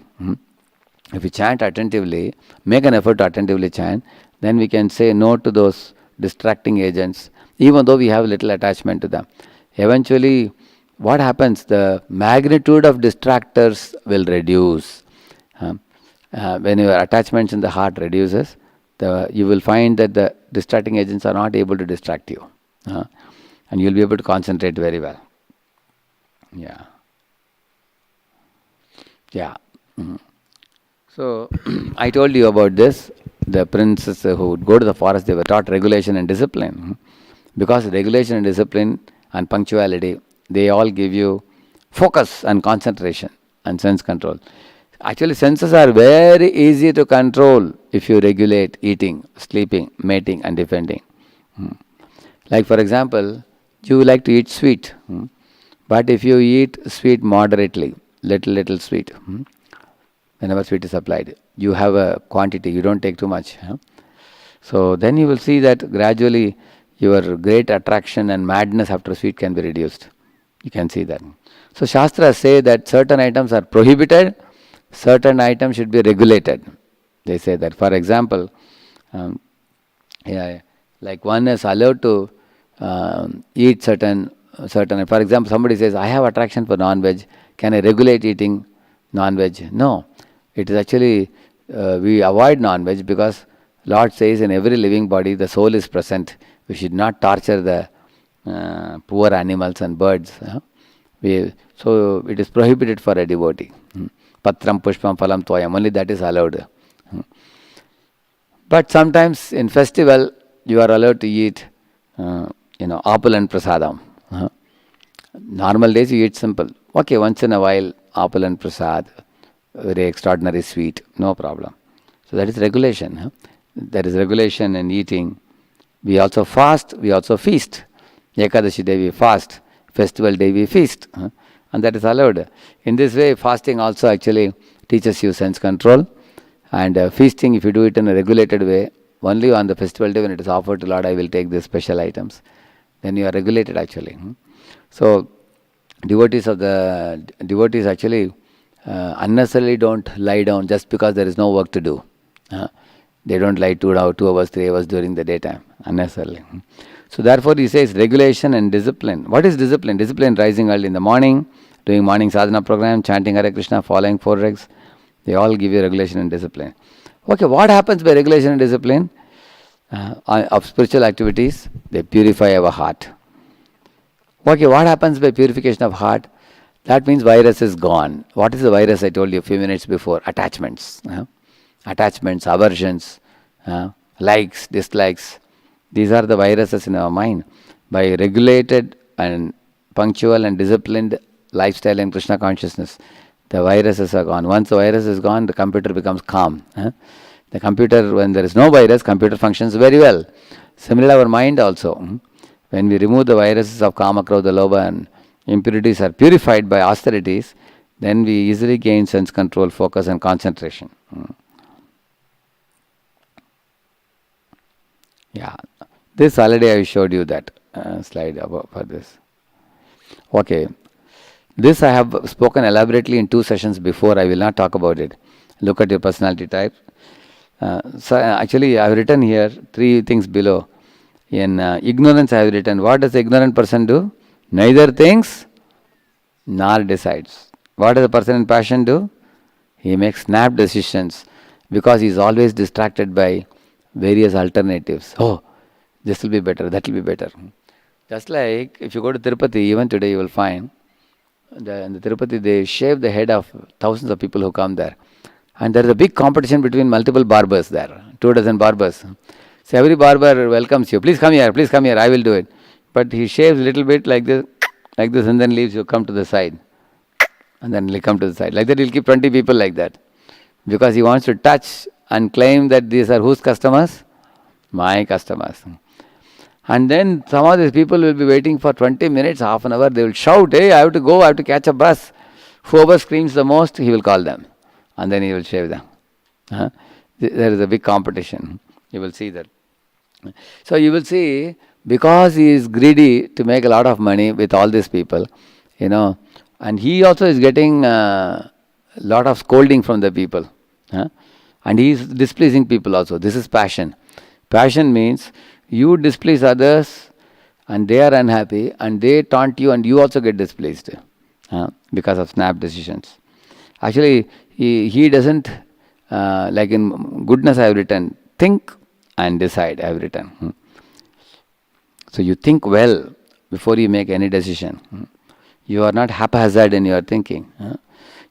If we chant attentively, make an effort to attentively chant, then we can say no to those distracting agents, even though we have little attachment to them. Eventually, what happens? The magnitude of distractors will reduce. When your attachments in the heart reduces, you will find that the distracting agents are not able to distract you. And you'll be able to concentrate very well. Yeah. So, I told you about this. The princes who would go to the forest, they were taught regulation and discipline. Because regulation and discipline and punctuality, they all give you focus and concentration and sense control. Actually, senses are very easy to control if you regulate eating, sleeping, mating and defending. Like for example, you like to eat sweet. But if you eat sweet moderately, little sweet, whenever sweet is applied, you have a quantity, you don't take too much. So then you will see that gradually your great attraction and madness after sweet can be reduced. You can see that. So Shastras say that certain items are prohibited, certain items should be regulated. They say that. For example, like one is allowed to eat certain. For example, somebody says, I have attraction for non-veg. Can I regulate eating non-veg? No. It is actually, we avoid non-veg because Lord says in every living body the soul is present. We should not torture the poor animals and birds. So it is prohibited for a devotee. Patram, pushpam, phalam, toyam. Only that is allowed. But sometimes in festival you are allowed to eat, apple and prasadam. Normal days you eat simple. Okay, once in a while apple and prasad, very extraordinary sweet, no problem. So that is regulation. There is regulation in eating. We also fast, we also feast. Ekadashi day we fast, festival day we feast. And that is allowed. In this way, fasting also actually teaches you sense control. And feasting, if you do it in a regulated way, only on the festival day when it is offered to Lord, I will take these special items. Then you are regulated actually. So devotees actually unnecessarily don't lie down just because there is no work to do. They don't lie 2 hours, 3 hours during the daytime unnecessarily. So therefore he says regulation and discipline. What is discipline? Discipline, rising early in the morning, doing morning sadhana program, chanting Hare Krishna, following 4 regs. They all give you regulation and discipline. Okay, what happens by regulation and discipline of spiritual activities? They purify our heart. Okay, what happens by purification of heart? That means virus is gone. What is the virus I told you a few minutes before? Attachments. Attachments, aversions, likes, dislikes. These are the viruses in our mind. By regulated and punctual and disciplined lifestyle and Krishna consciousness, the viruses are gone. Once the virus is gone, the computer becomes calm. The computer, when there is no virus, computer functions very well. Similarly, our mind also. When we remove the viruses of Kama, Krodha, Lobha and impurities are purified by austerities, then we easily gain sense control, focus and concentration. Yeah, this already I showed you that slide above for this. Okay, this I have spoken elaborately in 2 sessions before. I will not talk about it. Look at your personality type. So actually I have written here 3 things below. In ignorance I have written, what does the ignorant person do? Neither thinks nor decides. What does the person in passion do? He makes snap decisions because he is always distracted by various alternatives. Oh, this will be better, that will be better. Just like if you go to Tirupati, even today you will find in the Tirupati they shave the head of thousands of people who come there. And there is a big competition between multiple barbers there, 2 dozen barbers. So every barber welcomes you. Please come here, I will do it. But he shaves a little bit like this, and then leaves you, come to the side. And then he'll come to the side. Like that he'll keep 20 people like that. Because he wants to touch and claim that these are whose customers? My customers. And then some of these people will be waiting for 20 minutes, half an hour. They will shout, hey, I have to go, I have to catch a bus. Whoever screams the most, he will call them. And then he will shave them. There is a big competition. You will see that. So you will see, because he is greedy to make a lot of money with all these people, and he also is getting a lot of scolding from the people. And he is displeasing people also. This is passion. Passion means you displease others and they are unhappy and they taunt you and you also get displeased because of snap decisions. Actually, he doesn't, like in goodness I have written, think and decide, I have written. So you think well before you make any decision. You are not haphazard in your thinking.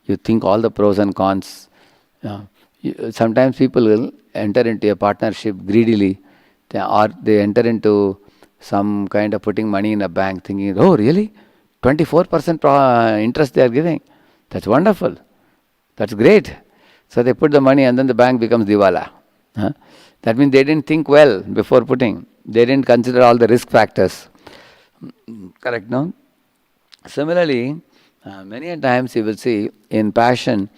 You think all the pros and cons. Sometimes people will enter into a partnership greedily, or they enter into some kind of putting money in a bank thinking, oh really, 24% interest they are giving. That's wonderful. That's great. So they put the money and then the bank becomes diwala. That means they didn't think well before putting. They didn't consider all the risk factors. Correct, no? Similarly, many a times you will see in passion,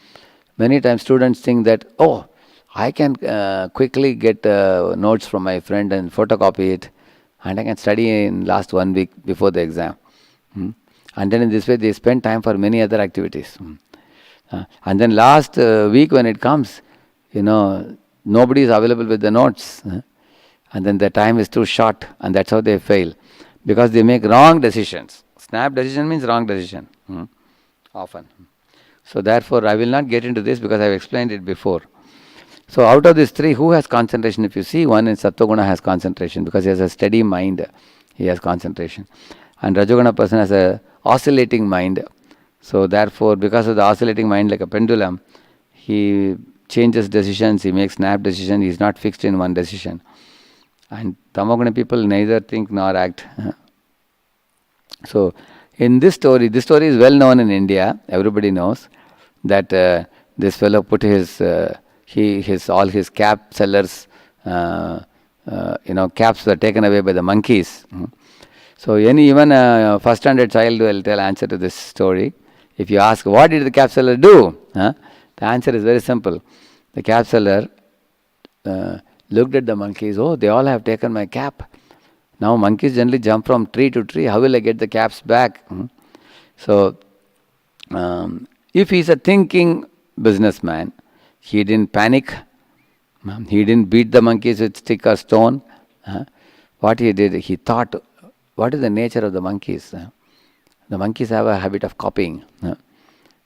many times students think that, oh, I can quickly get notes from my friend and photocopy it, and I can study in last 1 week before the exam. And then in this way they spend time for many other activities. And then last week when it comes, nobody is available with the notes. And then the time is too short, and that's how they fail. Because they make wrong decisions. Snap decision means wrong decision. Often. So therefore I will not get into this because I have explained it before. So out of these three, who has concentration? If you see, one in Sattva-guna has concentration because he has a steady mind. He has concentration. And Rajoguna person has a oscillating mind. So therefore, because of the oscillating mind like a pendulum, he changes decisions, he makes snap decisions, he is not fixed in one decision. And Tamoguna people neither think nor act. So in this story is well known in India. Everybody knows that this fellow put his all his cap sellers, caps were taken away by the monkeys. So even a first standard child will tell answer to this story. If you ask, what did the cap seller do? The answer is very simple. The cap seller looked at the monkeys. Oh, they all have taken my cap. Now monkeys generally jump from tree to tree. How will I get the caps back? So if he's a thinking businessman, he didn't panic. He didn't beat the monkeys with stick or stone. What he did, he thought, what is the nature of the monkeys? The monkeys have a habit of copying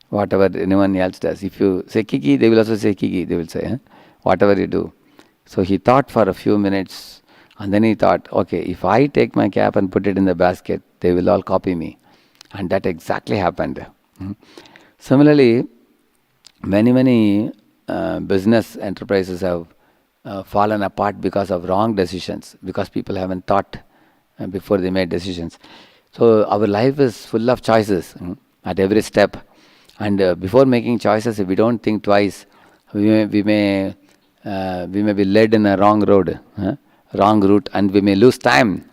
whatever anyone else does. If you say kiki, they will also say kiki. They will say whatever you do. So he thought for a few minutes, and then he thought, okay, if I take my cap and put it in the basket, they will all copy me. And that exactly happened. Similarly, many business enterprises have fallen apart because of wrong decisions, because people haven't thought before they made decisions. So our life is full of choices at every step. And before making choices, if we don't think twice, we may be led in a wrong road, wrong route, and we may lose time.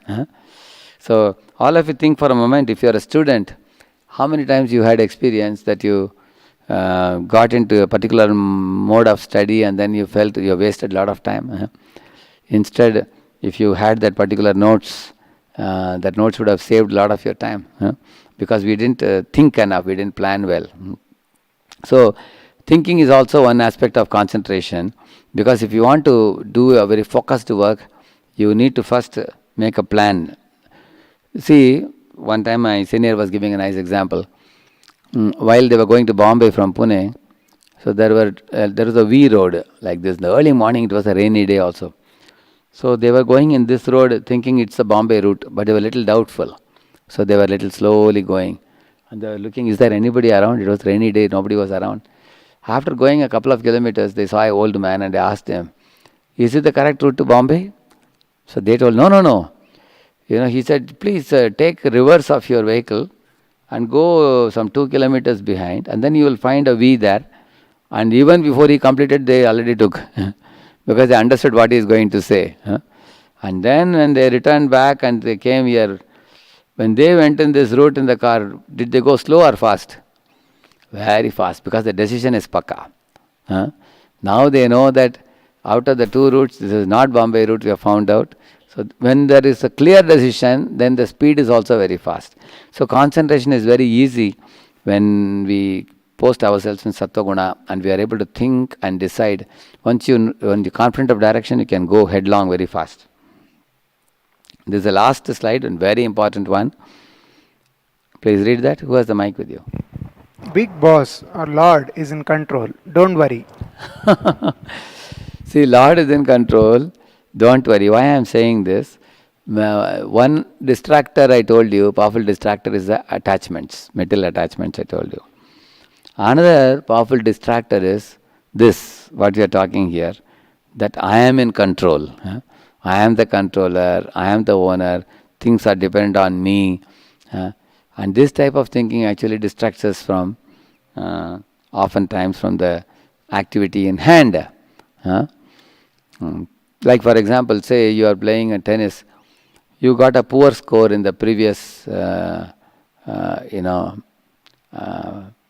So all of you think for a moment, if you are a student, how many times you had experience that you got into a particular mode of study and then you felt you wasted a lot of time. Instead, if you had that particular notes, that notes would have saved a lot of your time, because we didn't think enough, we didn't plan well. So thinking is also one aspect of concentration, because if you want to do a very focused work, you need to first make a plan. See, one time my senior was giving a nice example. While they were going to Bombay from Pune, so there was a V road like this. In the early morning, it was a rainy day also. So they were going in this road thinking it's a Bombay route, but they were a little doubtful. So they were a little slowly going. And they were looking, is there anybody around? It was rainy day, nobody was around. After going a couple of kilometers, they saw an old man and they asked him, is it the correct route to Bombay? So they told, no. He said, please take reverse of your vehicle and go some 2 kilometers behind, and then you will find a V there. And even before he completed, they already took, because they understood what he is going to say. And then when they returned back and they came here, when they went in this route in the car, did they go slow or fast? Very fast, because the decision is pakka. Now they know that out of the two routes, this is not Bombay route, we have found out. So when there is a clear decision, then the speed is also very fast. So concentration is very easy when we post ourselves in Sattva Guna and we are able to think and decide. When you're confident of direction, you can go headlong very fast. This is the last slide and very important one. Please read that. Who has the mic with you? Big boss or Lord is in control. Don't worry. See, Lord is in control. Don't worry. Why I am saying this? One distractor I told you, powerful distractor is the attachments, material attachments I told you. Another powerful distractor is this, what we are talking here, that I am in control. I am the controller, I am the owner, things are dependent on me. And this type of thinking actually distracts us from, oftentimes from the activity in hand. Like for example, say you are playing a tennis, you got a poor score in the previous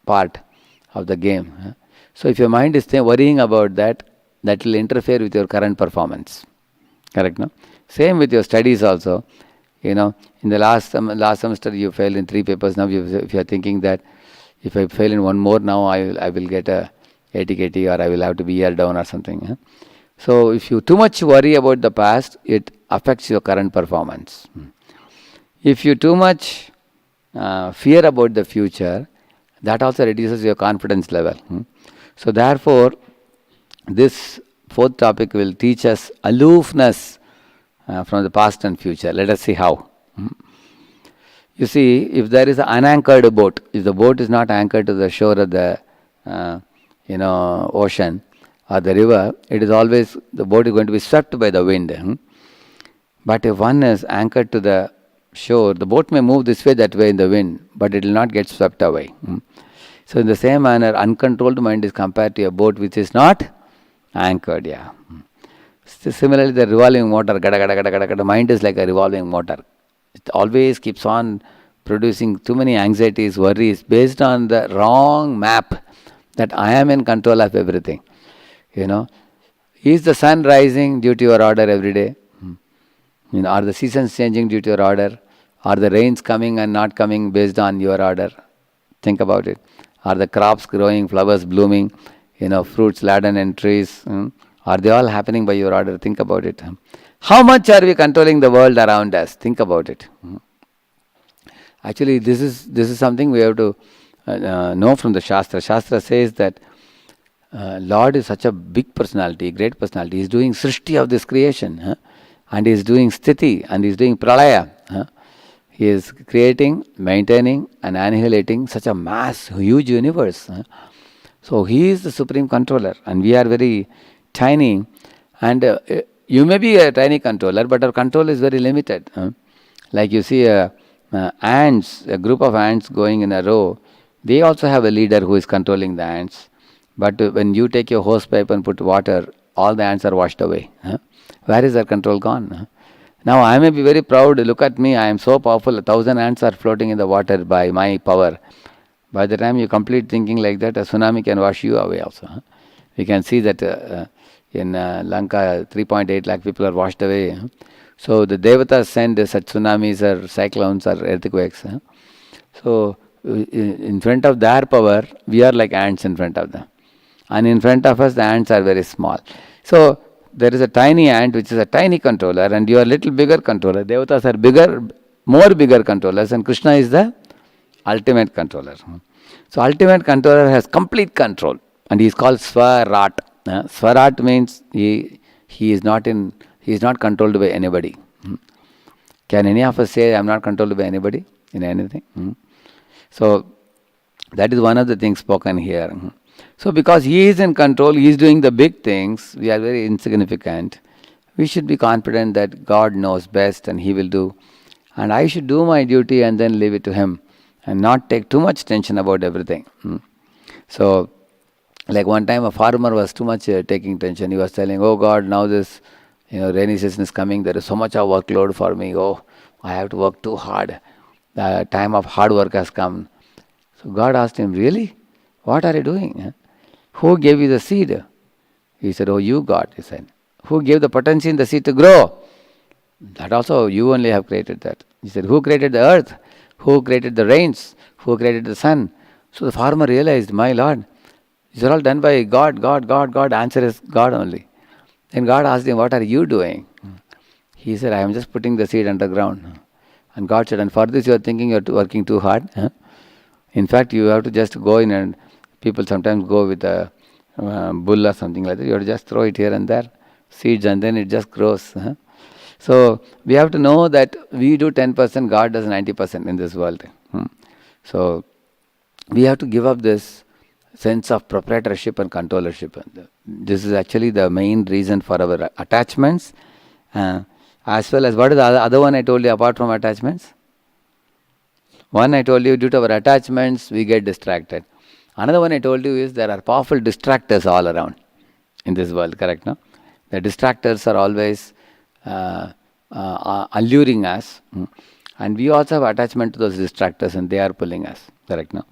part of the game. So if your mind is worrying about that, that will interfere with your current performance. Correct, no? Same with your studies also. In the last semester you failed in 3 papers. Now if you are thinking that if I fail in one more now, I will get a ATKT, or I will have to be year down or something. So if you too much worry about the past, it affects your current performance. If you too much fear about the future, that also reduces your confidence level. So therefore, this 4th topic will teach us aloofness from the past and future. Let us see how. You see, if there is an unanchored boat, if the boat is not anchored to the shore of the ocean or the river, it is always, the boat is going to be swept by the wind. But if one is anchored to the shore, the boat may move this way, that way in the wind, but it will not get swept away. So in the same manner, uncontrolled mind is compared to a boat which is not anchored. Similarly, the revolving motor, mind is like a revolving motor. It always keeps on producing too many anxieties, worries, based on the wrong map that I am in control of everything. Is the sun rising due to your order every day? Are the seasons changing due to your order? Are the rains coming and not coming based on your order? Think about it. Are the crops growing, flowers blooming, fruits laden in trees? Are they all happening by your order? Think about it. How much are we controlling the world around us? Think about it. Actually, this is something we have to know from the Shastra. Shastra says that Lord is such a big personality, great personality. He is doing Srishti of this creation, and He is doing Sthiti, and He is doing Pralaya. He is creating, maintaining, and annihilating such a huge universe. So He is the supreme controller, and we are very tiny. And you may be a tiny controller, but our control is very limited. Like you see ants, a group of ants going in a row, they also have a leader who is controlling the ants. But when you take your hose pipe and put water, all the ants are washed away. Where is their control gone? Now I may be very proud, look at me, I am so powerful, 1,000 ants are floating in the water by my power. By the time you complete thinking like that, a tsunami can wash you away also. We can see that in Lanka, 3.8 lakh people are washed away. So the Devatas send such tsunamis or cyclones or earthquakes. So in front of their power, we are like ants in front of them. And in front of us, the ants are very small. So there is a tiny ant which is a tiny controller, and you are a little bigger controller. Devatas are bigger controllers, and Krishna is the ultimate controller. So ultimate controller has complete control, and he is called Swarat. Swarat means he is not controlled by anybody. Can any of us say I am not controlled by anybody in anything? So that is one of the things spoken here. So because He is in control, He is doing the big things, we are very insignificant. We should be confident that God knows best and He will do. And I should do my duty and then leave it to Him and not take too much tension about everything. So like one time a farmer was too much taking tension. He was telling, oh God, now this rainy season is coming. There is so much of workload for me. Oh, I have to work too hard. The time of hard work has come. So God asked him, really? What are you doing? Who gave you the seed? He said, oh, you God. He said, who gave the potency in the seed to grow? That also you only have created that. He said, who created the earth? Who created the rains? Who created the sun? So the farmer realized, my Lord, these are all done by God. Answer is God only. Then God asked him, what are you doing? He said, I am just putting the seed underground. And God said, and for this you are thinking you are working too hard? In fact, you have to just go in, and people sometimes go with a bull or something like that. You have to just throw it here and there, seeds, and then it just grows. So we have to know that we do 10%, God does 90% in this world. So we have to give up this sense of proprietorship and controllership. This is actually the main reason for our attachments, as well as what is the other one I told you apart from attachments? One I told you, due to our attachments, we get distracted. Another one I told you is there are powerful distractors all around in this world, correct? No? The distractors are always alluring us. And we also have attachment to those distractors and they are pulling us. Correct, no?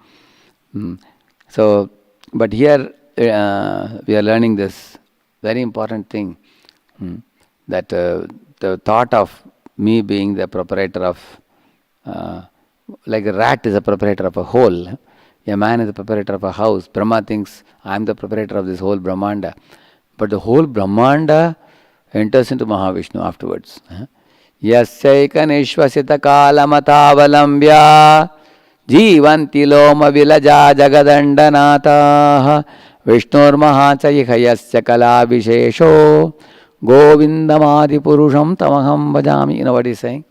So, but here we are learning this very important thing, that the thought of me being the proprietor of, like a rat is a proprietor of a hole, a man is the proprietor of a house. Brahma thinks I am the proprietor of this whole Brahmanda. But the whole Brahmanda enters into Mahavishnu afterwards. Yasyaika nishvasita kalamatavalambya जीवन्ति लोम विलजा जगदण्डनाथाः विष्णुर्महाचयिखयस्य कलाविशेषो गोविन्दमादिपुरुषं तमहं भजामि. You know what he's saying?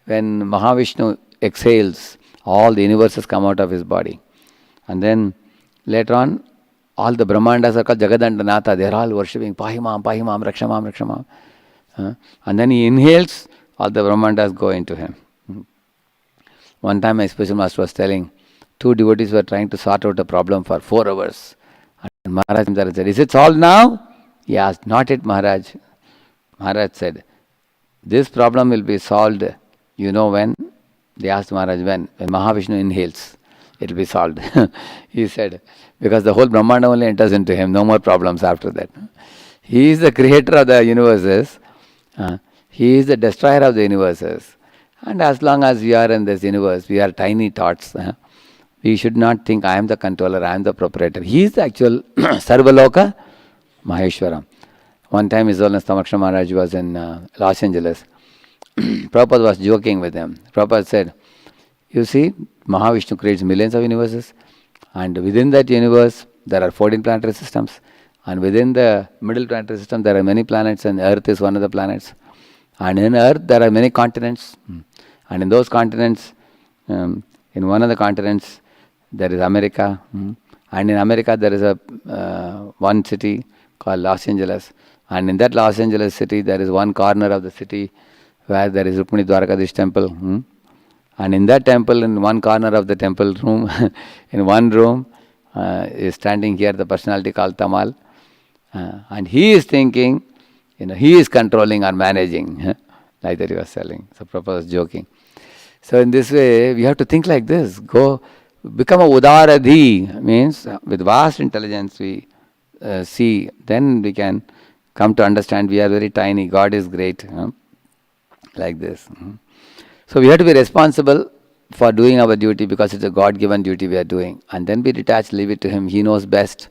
When Mahavishnu exhales, all the universes come out of his body. And then later on, all the Brahmandas are called Jagadandanatha. They are all worshipping Pahimam, Pahimam, Rakshamam, Rakshamam. And then he inhales, all the Brahmandas go into him. One time my spiritual master was telling, two devotees were trying to sort out a problem for 4 hours. And Maharaj said, is it solved now? He asked, not yet, Maharaj. Maharaj said, this problem will be solved, you know when? They asked Maharaj, when? When Mahavishnu inhales, it will be solved. He said, because the whole Brahmanda only enters into him, no more problems after that. He is the creator of the universes. He is the destroyer of the universes. And as long as we are in this universe, we are tiny thoughts. We should not think I am the controller, I am the proprietor. He is the actual Sarvaloka Maheshwara. One time His Holiness Tamaksha Maharaj was in Los Angeles. Prabhupada was joking with him. Prabhupada said, you see, Mahavishnu creates millions of universes, and within that universe there are 14 planetary systems, and within the middle planetary system there are many planets, and Earth is one of the planets. And in Earth there are many continents. And in those continents, in one of the continents, there is America. And in America there is a one city called Los Angeles. And in that Los Angeles city, there is one corner of the city where there is Rukmini Dwarakadish temple. And in that temple, in one corner of the temple room, in one room, is standing here the personality called Tamal. And he is thinking, he is controlling or managing. Like that he was telling. So Prabhupada was joking. So in this way, we have to think like this. Go, become a Udaradhi, means with vast intelligence we see, then we can come to understand we are very tiny, God is great. Like this. So we have to be responsible for doing our duty because it's a God-given duty we are doing. And then be detached, leave it to Him. He knows best.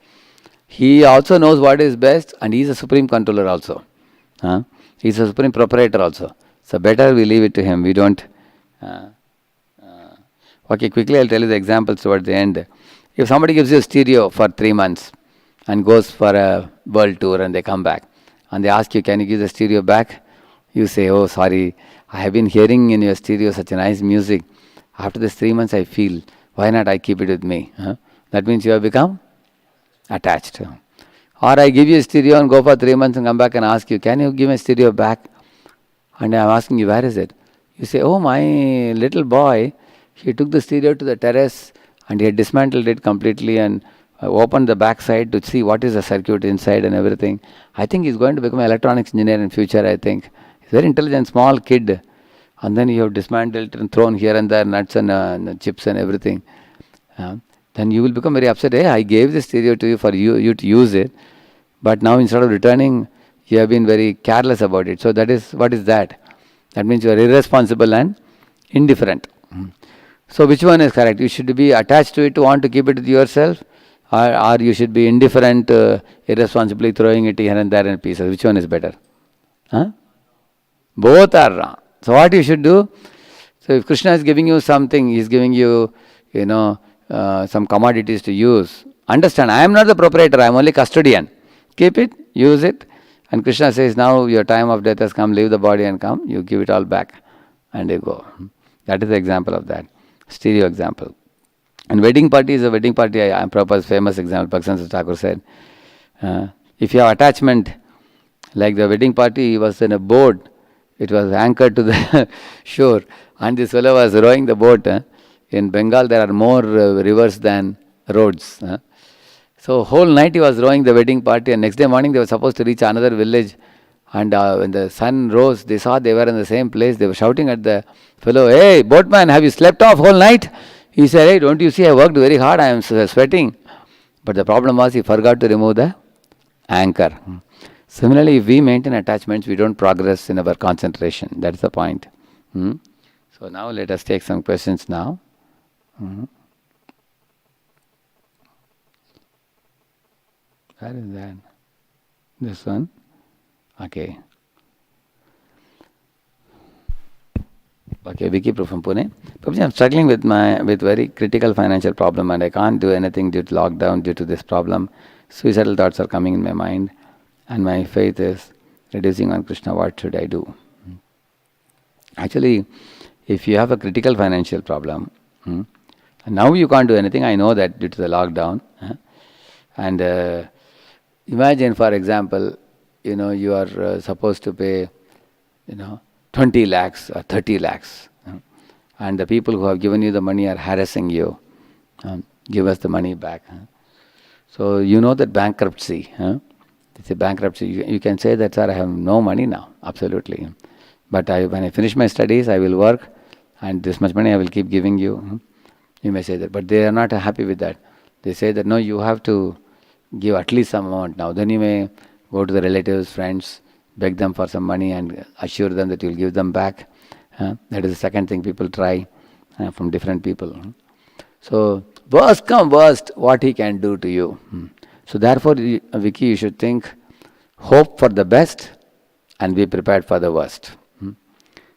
He also knows what is best, and He is a supreme controller also. He is a supreme proprietor also. So better we leave it to Him. We don't... Okay, quickly I'll tell you the examples towards the end. If somebody gives you a stereo for 3 months and goes for a world tour and they come back and they ask you, can you give the stereo back? You say, oh sorry, I have been hearing in your stereo such a nice music. After this 3 months I feel, why not I keep it with me? That means you have become attached. Or I give you a stereo and go for 3 months and come back and ask you, can you give me a stereo back? And I am asking you, where is it? You say, oh, my little boy, he took the stereo to the terrace and he had dismantled it completely and opened the back side to see what is the circuit inside and everything. I think he's going to become an electronics engineer in future, I think. He's a very intelligent, small kid. And then you have dismantled and thrown here and there nuts and chips and everything. Then you will become very upset. Hey, I gave the stereo to you for you to use it. But now instead of returning, you have been very careless about it. So that is, what is that? That means you are irresponsible and indifferent. So which one is correct? You should be attached to it to want to keep it with yourself, or you should be indifferent, irresponsibly throwing it here and there in pieces. Which one is better? Both are wrong. So what you should do? So if Krishna is giving you something, he is giving you, some commodities to use. Understand, I am not the proprietor, I am only custodian. Keep it, use it. And Krishna says, now your time of death has come, leave the body and come, you give it all back and you go. That is the example of that. Stereo example. And wedding party is a wedding party. I am Prabhupada's famous example. Bhaktivinoda Thakur said, if you have attachment, like the wedding party, he was in a boat. It was anchored to the shore. And this fellow was rowing the boat. In Bengal, there are more rivers than roads. So whole night he was rowing the wedding party, and next day morning they were supposed to reach another village. And when the sun rose, they saw they were in the same place. They were shouting at the fellow, "Hey, boatman, have you slept off whole night?" He said, "Hey, don't you see I worked very hard, I am sweating." But the problem was he forgot to remove the anchor. Similarly, if we maintain attachments, we don't progress in our concentration. That's the point. So now let us take some questions now. Where is that? This one? Okay. Okay, Vicky from Pune. Prabhuji, I'm struggling with very critical financial problem and I can't do anything due to lockdown due to this problem. Suicidal thoughts are coming in my mind and my faith is reducing on Krishna. What should I do? Actually, if you have a critical financial problem, and now you can't do anything, I know that due to the lockdown. And imagine, for example, you are supposed to pay, 20 lakhs or 30 lakhs. And the people who have given you the money are harassing you. Give us the money back. So you know that bankruptcy. It's a bankruptcy. You can say that, sir, I have no money now. Absolutely. But when I finish my studies, I will work and this much money I will keep giving you. You may say that. But they are not happy with that. They say that, no, you have to give at least some amount now. Then you may go to the relatives, friends, beg them for some money and assure them that you will give them back. That is the second thing people try from different people. So, worst come worst, what he can do to you. So therefore, Vicky, you should think, hope for the best and be prepared for the worst.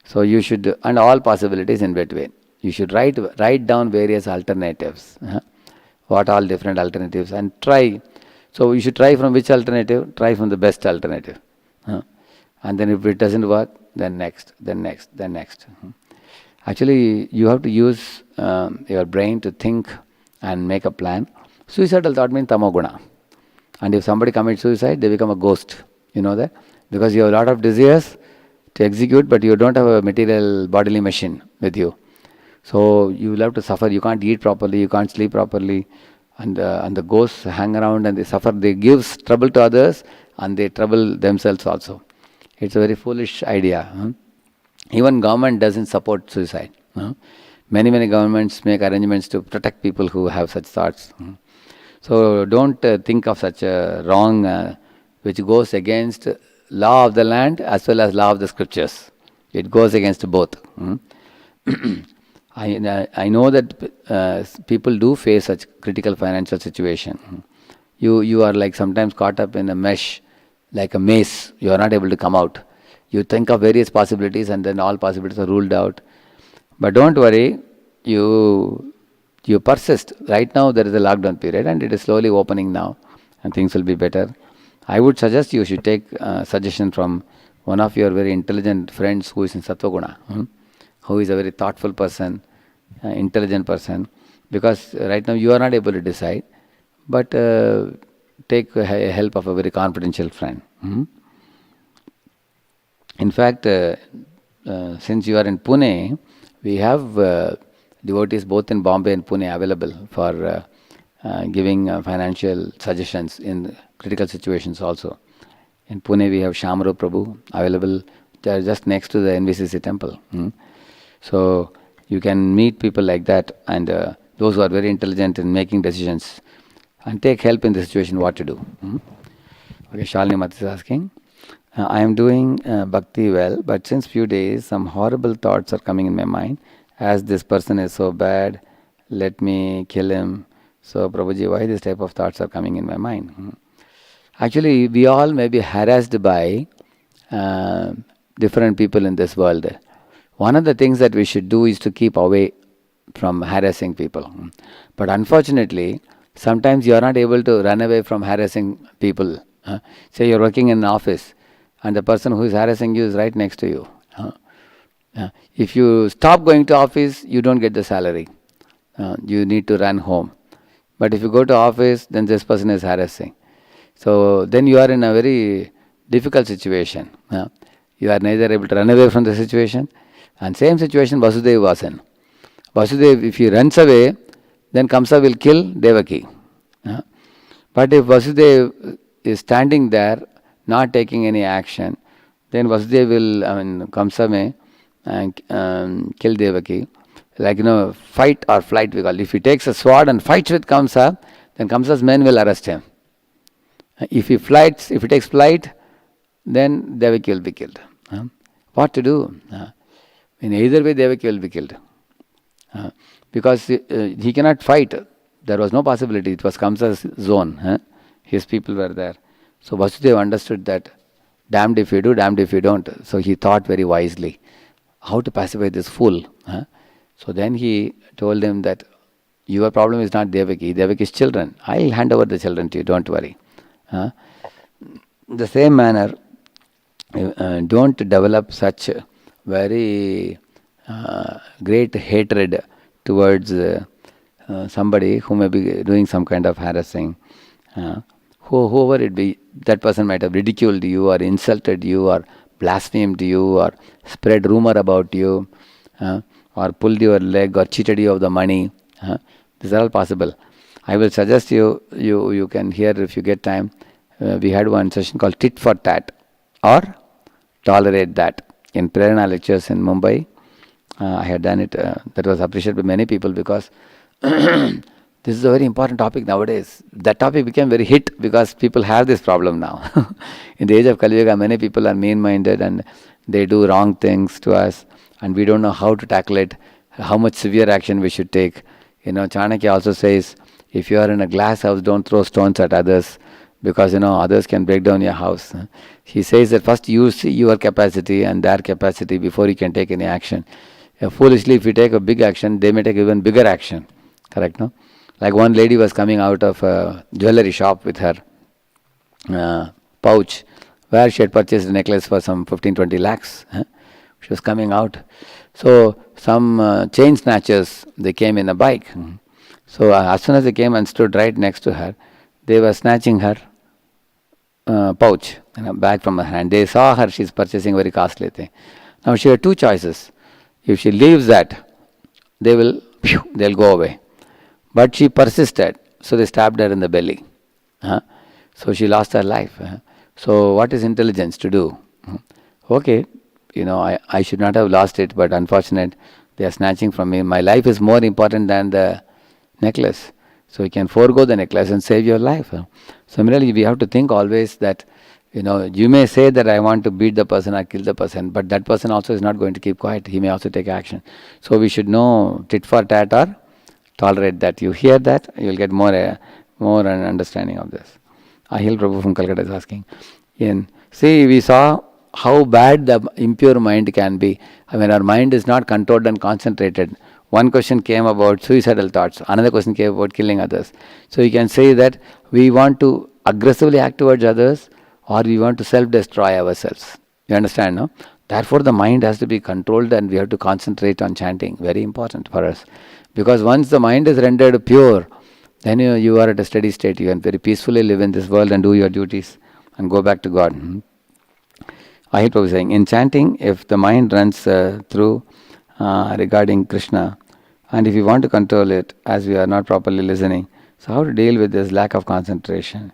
So you should, and all possibilities in between. You should write down various alternatives. What all different alternatives and try. So you should try from which alternative? Try from the best alternative. And then if it doesn't work, then next, then next, then next. Actually, you have to use your brain to think and make a plan. Suicidal thought means tamoguna. And if somebody commits suicide, they become a ghost. You know that? Because you have a lot of desires to execute, but you don't have a material bodily machine with you. So you will have to suffer. You can't eat properly, you can't sleep properly. And the ghosts hang around and they suffer. They give trouble to others and they trouble themselves also. It's a very foolish idea. Even government doesn't support suicide. Many governments make arrangements to protect people who have such thoughts. So don't think of such a wrong which goes against law of the land as well as law of the scriptures. It goes against both. I know that people do face such critical financial situation. You are like sometimes caught up in a mesh, like a maze. You are not able to come out. You think of various possibilities and then all possibilities are ruled out. But don't worry, you persist. Right now there is a lockdown period and it is slowly opening now and things will be better. I would suggest you should take suggestion from one of your very intelligent friends who is in Sattva-guna, who is a very thoughtful person, intelligent person, because right now you are not able to decide, but take help of a very confidential friend. In fact, since you are in Pune, we have devotees both in Bombay and Pune available for giving financial suggestions in critical situations also. In Pune we have Shamru Prabhu available just next to the NVCC temple. So you can meet people like that and those who are very intelligent in making decisions and take help in the situation what to do. Okay, Shalini Mat is asking, I am doing bhakti well, but since few days some horrible thoughts are coming in my mind. As this person is so bad, let me kill him. So Prabhuji, why this type of thoughts are coming in my mind? Actually, we all may be harassed by different people in this world. One of the things that we should do is to keep away from harassing people. But unfortunately, sometimes you are not able to run away from harassing people. Say you are working in an office and the person who is harassing you is right next to you. If you stop going to office, you don't get the salary. You need to run home. But if you go to office, then this person is harassing. So then you are in a very difficult situation. You are neither able to run away from the situation, and same situation Vasudeva was in. Vasudeva, if he runs away, then Kamsa will kill Devaki. But if Vasudeva is standing there, not taking any action, then Vasudeva will, Kamsa may kill Devaki. Like, fight or flight we call. If he takes a sword and fights with Kamsa, then Kamsa's men will arrest him. If he takes flight, then Devaki will be killed. What to do? In either way, Devaki will be killed. Because he cannot fight. There was no possibility. It was Kamsa's zone. His people were there. So Vasudeva understood that damned if you do, damned if you don't. So he thought very wisely how to pacify this fool. So then he told him that your problem is not Devaki, Devaki's children. I'll hand over the children to you, don't worry. The same manner, don't develop such very great hatred towards somebody who may be doing some kind of harassing. Whoever it be, that person might have ridiculed you or insulted you or blasphemed you or spread rumor about you or pulled your leg or cheated you of the money. These are all possible. I will suggest you can hear if you get time. We had one session called Tit for Tat or Tolerate That in Prerana lectures in Mumbai. I had done it. That was appreciated by many people because this is a very important topic nowadays. That topic became very hit because people have this problem now. In the age of Kali Yuga, many people are mean-minded and they do wrong things to us and we don't know how to tackle it, how much severe action we should take. Chanakya also says, if you are in a glass house, don't throw stones at others because, others can break down your house. He says that first you see your capacity and their capacity before you can take any action. Foolishly, if you take a big action, they may take even bigger action. Correct, no? Like one lady was coming out of a jewelry shop with her pouch where she had purchased a necklace for some 15-20 lakhs. She was coming out. So some chain snatchers, they came in a bike. So as soon as they came and stood right next to her, they were snatching her pouch, bag from her hand. They saw her, she's purchasing very costly thing. Now she had two choices. If she leaves that, they'll go away. But she persisted, so they stabbed her in the belly. So she lost her life. So what is intelligence to do? Okay, I should not have lost it, but unfortunate, they are snatching from me. My life is more important than the necklace. So you can forego the necklace and save your life. Similarly, we have to think always that, you may say that I want to beat the person or kill the person, but that person also is not going to keep quiet. He may also take action. So we should know tit for tat or tolerate that. You hear that, you will get more an understanding of this. Ahil Prabhu from Calcutta is asking. See, we saw how bad the impure mind can be. When our mind is not controlled and concentrated. One question came about suicidal thoughts. Another question came about killing others. So you can say that we want to aggressively act towards others or we want to self-destroy ourselves. You understand, no? Therefore, the mind has to be controlled and we have to concentrate on chanting. Very important for us. Because once the mind is rendered pure, then you are at a steady state. You can very peacefully live in this world and do your duties and go back to God. Ahil Prabhu is saying, in chanting, if the mind runs through regarding Krishna, and if you want to control it, as we are not properly listening, so how to deal with this lack of concentration?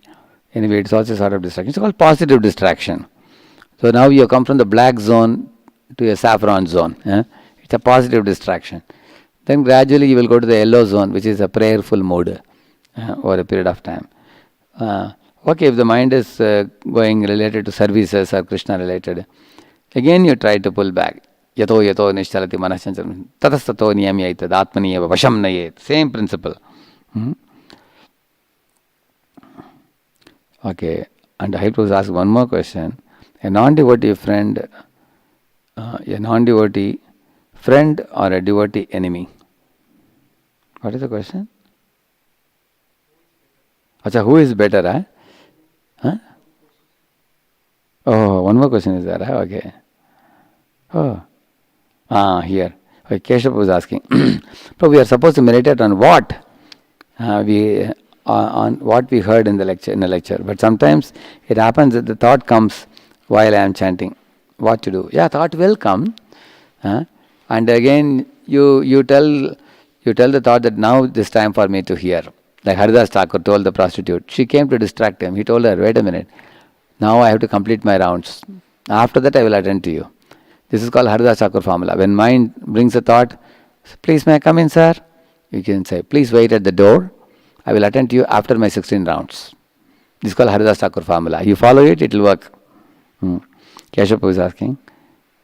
Anyway, it's also a sort of distraction. It's called positive distraction. So now you have come from the black zone to a saffron zone. It's a positive distraction. Then gradually you will go to the yellow zone, which is a prayerful mode over a period of time. Okay, if the mind is going related to services or Krishna related, again you try to pull back. Yato nishchalati manasyanchalam tatastato niyamyaitad atmaniyeva vasham nayet. Same principle. Okay, and I have to ask one more question. A non-devotee friend or a devotee enemy? What is the question? Acha, who is better? Oh, one more question is there. Okay. Here. Okay, Keshav was asking. So we are supposed to meditate on what? On what we heard in the lecture. But sometimes it happens that the thought comes while I am chanting. What to do? Yeah, thought will come. And again, you tell the thought that now it is time for me to hear. Like Haridas Thakur told the prostitute. She came to distract him. He told her, wait a minute. Now I have to complete my rounds. After that, I will attend to you. This is called Haridas Thakur formula. When mind brings a thought, please may I come in, sir? You can say, please wait at the door. I will attend to you after my 16 rounds. This is called Haridas Thakur formula. You follow it, it will work. Keshav Prabhu is asking.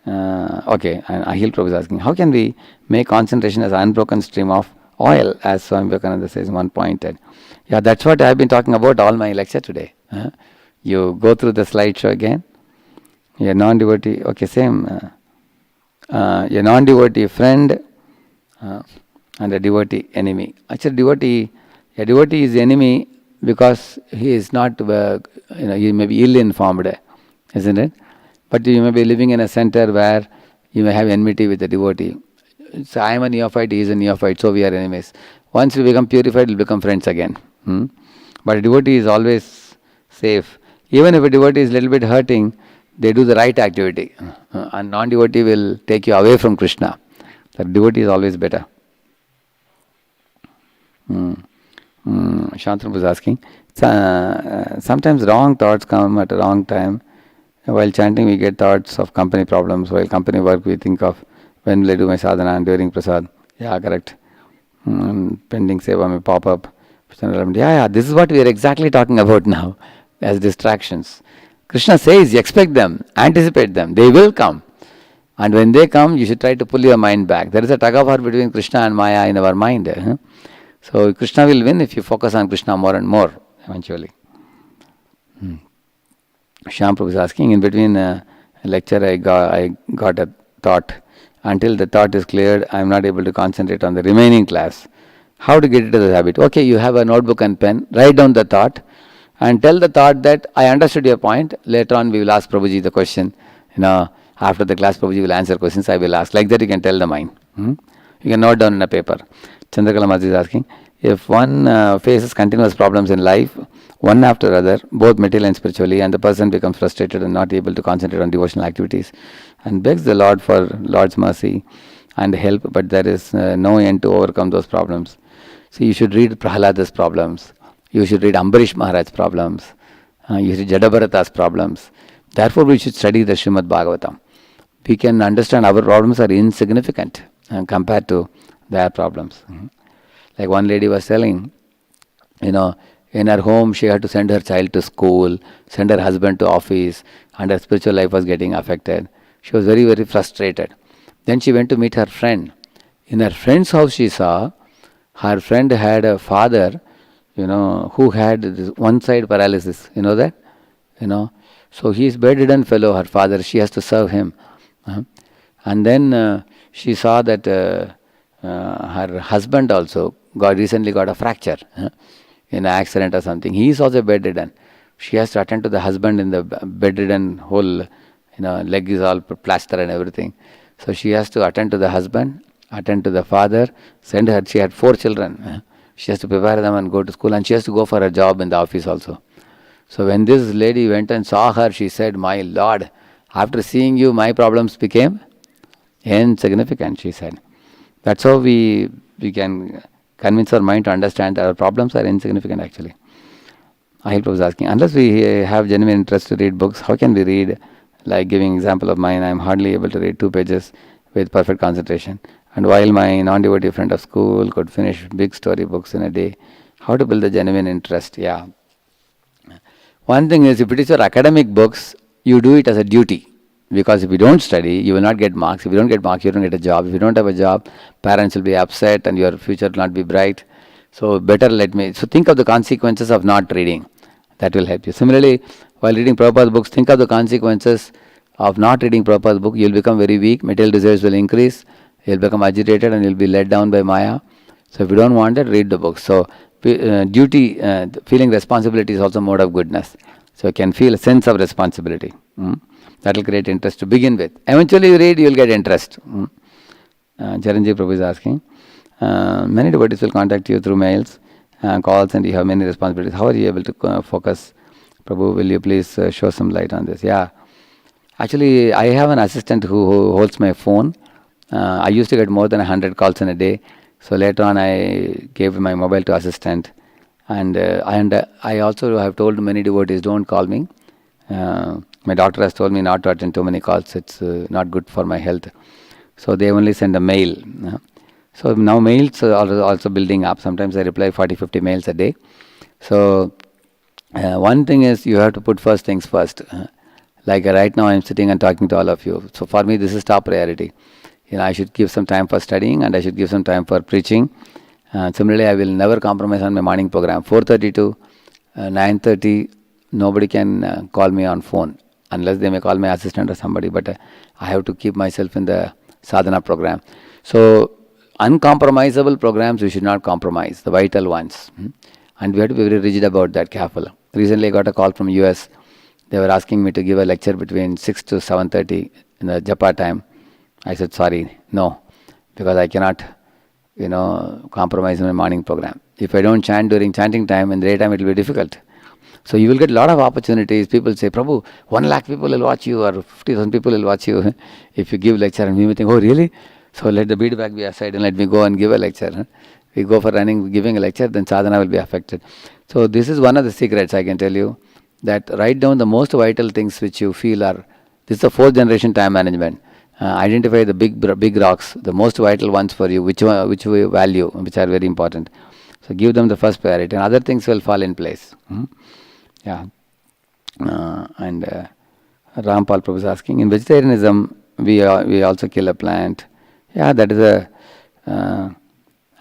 Okay, and Ahil Prabhu is asking, how can we make concentration as an unbroken stream of oil, as Swami Vivekananda says in one point? Yeah, that's what I have been talking about all my lecture today. You go through the slideshow again. A non-devotee, okay, same. A non-devotee friend and a devotee enemy. Actually, a devotee is enemy because he is not, he may be ill-informed, isn't it? But you may be living in a center where you may have enmity with a devotee. So I am a neophyte, he is a neophyte, so we are enemies. Once we become purified, we will become friends again. But a devotee is always safe. Even if a devotee is a little bit hurting, they do the right activity. A non-devotee will take you away from Krishna. The devotee is always better. Shantanu was asking, sometimes wrong thoughts come at a wrong time. While chanting, we get thoughts of company problems. While company work, we think of when will I do my sadhana and during prasad. Yeah, correct. Pending seva may pop up. Yeah, this is what we are exactly talking about now as distractions. Krishna says, expect them, anticipate them. They will come. And when they come, you should try to pull your mind back. There is a tug of war between Krishna and Maya in our mind. So Krishna will win if you focus on Krishna more and more, eventually. Shyam Prabhu is asking, in between a lecture I got a thought. Until the thought is cleared, I am not able to concentrate on the remaining class. How to get into the habit? Okay, you have a notebook and pen, write down the thought and tell the thought that I understood your point. Later on we will ask Prabhuji the question. After the class Prabhuji will answer questions, I will ask. Like that you can tell the mind. You can note down in a paper. Chandrakala Maharaj is asking, if one faces continuous problems in life, one after other, both materially and spiritually, and the person becomes frustrated and not able to concentrate on devotional activities, and begs the Lord for Lord's mercy and help, but there is no end to overcome those problems. So you should read Prahalada's problems, you should read Ambarish Maharaj's problems, you should read Jadabharata's problems. Therefore we should study the Srimad Bhagavatam. We can understand our problems are insignificant compared to their problems. Like one lady was telling, in her home she had to send her child to school, send her husband to office, and her spiritual life was getting affected. She was very, very frustrated. Then she went to meet her friend. In her friend's house she saw, her friend had a father, who had this one side paralysis, that? So he is bedridden fellow, her father, she has to serve him. And then she saw that her husband also recently got a fracture in an accident or something. He is also bedridden. She has to attend to the husband in the bedridden, whole leg is all plaster and everything. So she has to attend to the husband, attend to the father, send her. She had 4 children. She has to prepare them and go to school, and she has to go for a job in the office also. So when this lady went and saw her, she said, my Lord, after seeing you, my problems became insignificant, she said. That's how we can convince our mind to understand our problems are insignificant actually. Ahil Prabhu was asking, unless we have genuine interest to read books, how can we read? Like giving example of mine, I am hardly able to read 2 pages with perfect concentration. And while my non-devotee friend of school could finish big story books in a day, how to build the genuine interest? Yeah. One thing is, if it is your academic books, you do it as a duty. Because if you don't study, you will not get marks. If you don't get marks, you don't get a job. If you don't have a job, parents will be upset and your future will not be bright. So better so think of the consequences of not reading. That will help you. Similarly, while reading Prabhupada's books, think of the consequences of not reading Prabhupada's book. You will become very weak, material desires will increase, you will become agitated and you will be led down by Maya. So if you don't want it, read the book. So duty, feeling responsibility is also a mode of goodness. So you can feel a sense of responsibility. That will create interest to begin with. Eventually you read, you will get interest. Charanjit Prabhu is asking, many devotees will contact you through mails, calls, and you have many responsibilities. How are you able to focus? Prabhu, will you please show some light on this? Yeah. Actually, I have an assistant who holds my phone. I used to get more than 100 calls in a day. So later on I gave my mobile to assistant. And I also have told many devotees, don't call me. My doctor has told me not to attend too many calls. It's not good for my health. So they only send a mail. So now mails are also building up. Sometimes I reply 40, 50 mails a day. So one thing is you have to put first things first. Like right now I'm sitting and talking to all of you. So for me this is top priority. I should give some time for studying and I should give some time for preaching. Similarly, I will never compromise on my morning program. 4:30 to 9:30, nobody can call me on phone unless they may call my assistant or somebody. But I have to keep myself in the sadhana program. So uncompromisable programs we should not compromise, the vital ones. And we have to be very rigid about that, careful. Recently I got a call from US. They were asking me to give a lecture between 6 to 7:30 in the japa time. I said, sorry, no, because I cannot, compromise my morning program. If I don't chant during chanting time, in the daytime it will be difficult. So you will get a lot of opportunities. People say, Prabhu, 1 lakh people will watch you or 50,000 people will watch you if you give lecture. And we may think, oh really? So let the beadbag be aside and let me go and give a lecture. We go for giving a lecture, then sadhana will be affected. So this is one of the secrets I can tell you, that write down the most vital things which you feel are, this is the 4th generation time management. Identify the big rocks, the most vital ones for you, which we value, which are very important. So give them the first priority, and other things will fall in place. Yeah. And Rampal Prabhu is asking, in vegetarianism, we also kill a plant. Yeah, that is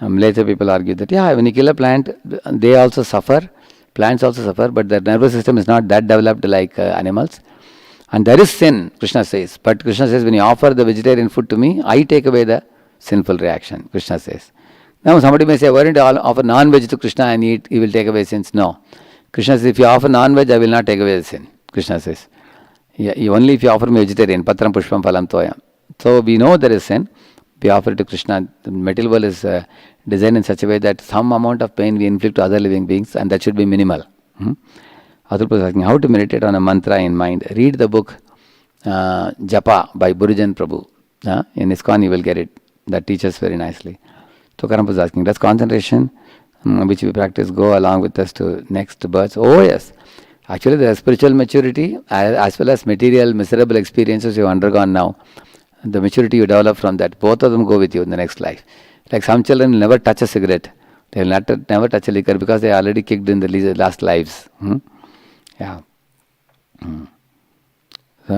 later people argue that, when you kill a plant, they also suffer, plants also suffer, but their nervous system is not that developed like animals. And there is sin, Krishna says. But Krishna says, when you offer the vegetarian food to me, I take away the sinful reaction, Krishna says. Now somebody may say, why don't you offer non-veg to Krishna and eat, he will take away sins? No. Krishna says, if you offer non-veg, I will not take away the sin, Krishna says. Only if you offer me vegetarian, patram pushpam phalam toyam. So we know there is sin. We offer it to Krishna. The material world is designed in such a way that some amount of pain we inflict to other living beings, and that should be minimal. Adrupa is asking how to meditate on a mantra in mind. Read the book Japa by Burujan Prabhu. In ISKCON you will get it. That teaches very nicely. Tukaram is asking, does concentration which we practice go along with us to next births? Oh yes. Actually the spiritual maturity as well as material miserable experiences you have undergone now, the maturity you develop from that, both of them go with you in the next life. Like some children will never touch a cigarette. They will never touch a liquor because they are already kicked in the last lives. Yeah.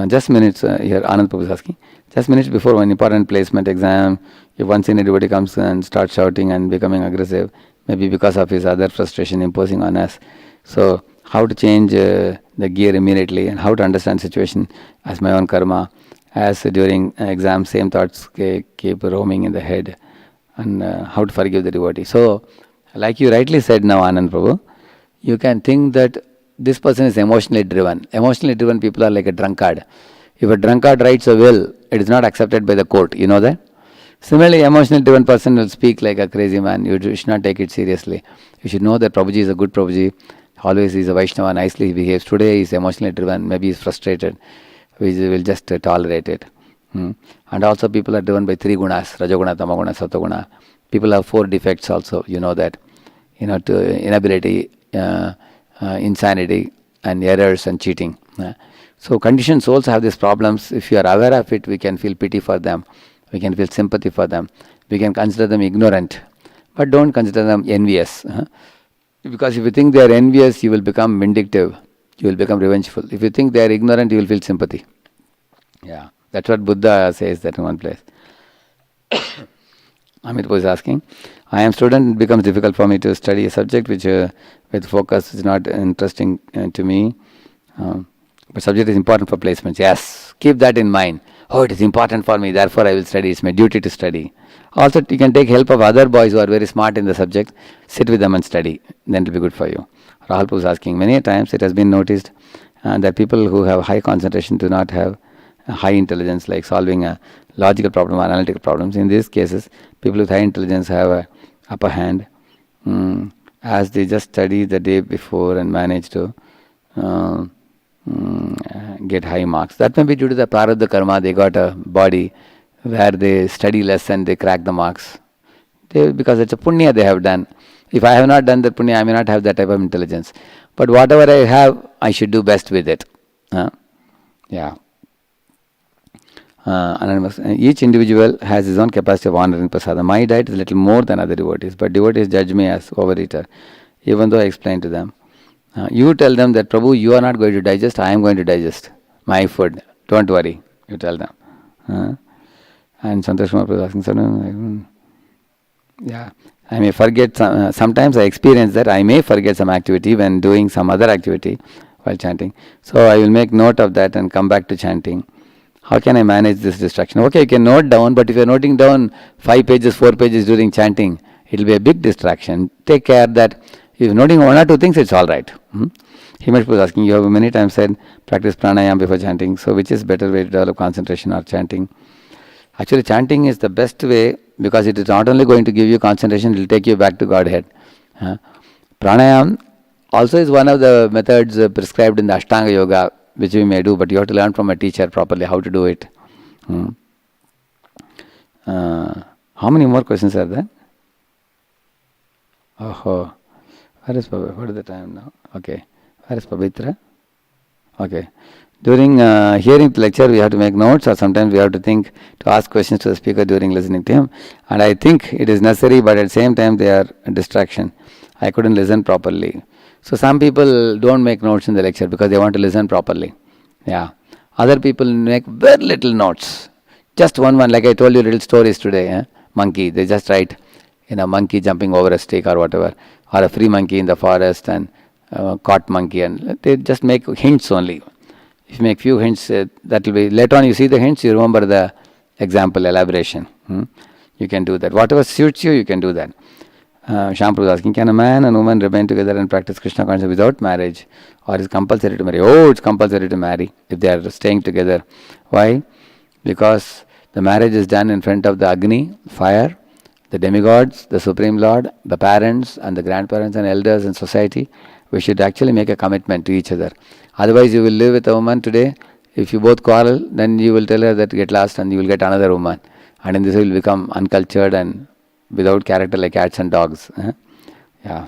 Just minutes here, Anand Prabhu is asking. Just minutes before one important placement exam, if one seen anybody comes and starts shouting and becoming aggressive, maybe because of his other frustration imposing on us. So how to change the gear immediately and how to understand situation as my own karma, as during exam same thoughts keep roaming in the head, and how to forgive the devotee. So like you rightly said now, Anand Prabhu, you can think that this person is emotionally driven. Emotionally driven people are like a drunkard. If a drunkard writes a will, it is not accepted by the court. You know that? Similarly, emotionally driven person will speak like a crazy man. You should not take it seriously. You should know that Prabhuji is a good Prabhuji. Always he is a Vaishnava, nicely he behaves. Today he is emotionally driven. Maybe he is frustrated. We will just tolerate it. And also people are driven by 3 gunas, Rajoguna, Tamaguna, Satoguna. People have 4 defects also. You know that. To inability, insanity and errors and cheating. So conditioned souls have these problems. If you are aware of it, we can feel pity for them. We can feel sympathy for them. We can consider them ignorant. But don't consider them envious. Because if you think they are envious, you will become vindictive. You will become revengeful. If you think they are ignorant, you will feel sympathy. Yeah, that's what Buddha says that in one place. Amit was asking, I am student, it becomes difficult for me to study a subject which with focus is not interesting to me. But subject is important for placements. Yes, keep that in mind. Oh, it is important for me, therefore I will study. It's my duty to study. Also, you can take help of other boys who are very smart in the subject. Sit with them and study. Then it will be good for you. Rahul was asking, many times it has been noticed that people who have high concentration do not have high intelligence, like solving a logical problem or analytical problems. In these cases, people with high intelligence have a upper hand as they just study the day before and manage to get high marks. That may be due to the prarabdha karma. They got a body where they study less and they crack the marks. Because it's a punya they have done. If I have not done that punya, I may not have that type of intelligence. But whatever I have, I should do best with it. Yeah. Anonymous. Each individual has his own capacity of honoring prasada. My diet is a little more than other devotees, but devotees judge me as overeater, even though I explain to them. You tell them that Prabhu, you are not going to digest, I am going to digest my food. Don't worry, you tell them. And Santosh Kumar was asking, yeah, I may forget, sometimes I experience that I may forget some activity when doing some other activity while chanting. So I will make note of that and come back to chanting. How can I manage this distraction? Okay, you can note down, but if you're noting down 5 pages, 4 pages during chanting, it will be a big distraction. Take care that if you're noting 1 or 2 things, it's all right. Himesh was asking, you have many times said, practice pranayama before chanting. So which is better way to develop concentration or chanting? Actually, chanting is the best way because it is not only going to give you concentration, it will take you back to Godhead. Pranayama also is one of the methods prescribed in the Ashtanga Yoga, which we may do, but you have to learn from a teacher properly how to do it. How many more questions are there? Oh, where is what is the time now? Okay, where is Pavitra? Okay. During hearing the lecture, we have to make notes, or sometimes we have to think to ask questions to the speaker during listening to him. And I think it is necessary, but at the same time, they are a distraction. I couldn't listen properly. So some people don't make notes in the lecture because they want to listen properly. Yeah. Other people make very little notes. Just one, like I told you little stories today. Monkey, they just write, monkey jumping over a stick or whatever, or a free monkey in the forest and caught monkey, and they just make hints only. If you make few hints, that will be, later on you see the hints, you remember the example, elaboration. You can do that. Whatever suits you, you can do that. Shampoo was asking, can a man and woman remain together and practice Krishna consciousness without marriage? Or is it compulsory to marry? Oh, it's compulsory to marry if they are staying together. Why? Because the marriage is done in front of the Agni, fire, the demigods, the Supreme Lord, the parents and the grandparents and elders in society. We should actually make a commitment to each other. Otherwise, you will live with a woman today. If you both quarrel, then you will tell her that get lost and you will get another woman. And in this way, you will become uncultured and without character like cats and dogs. Yeah.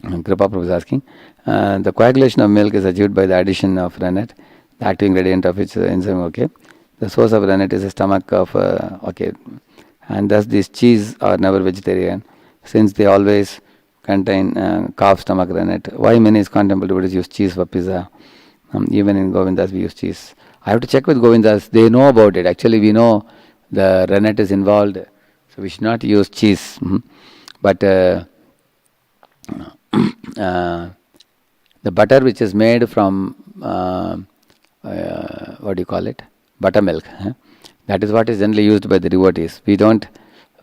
Kripa Prabhu is asking, the coagulation of milk is achieved by the addition of rennet, the active ingredient of its enzyme, okay. The source of rennet is the stomach of, okay. And thus these cheese are never vegetarian, since they always contain calf stomach rennet. Why many contemplative devotees use cheese for pizza? Even in Govindas we use cheese. I have to check with Govindas, they know about it. Actually we know the rennet is involved, so we should not use cheese. But the butter which is made from, what do you call it? Buttermilk. That is what is generally used by the devotees. We don't,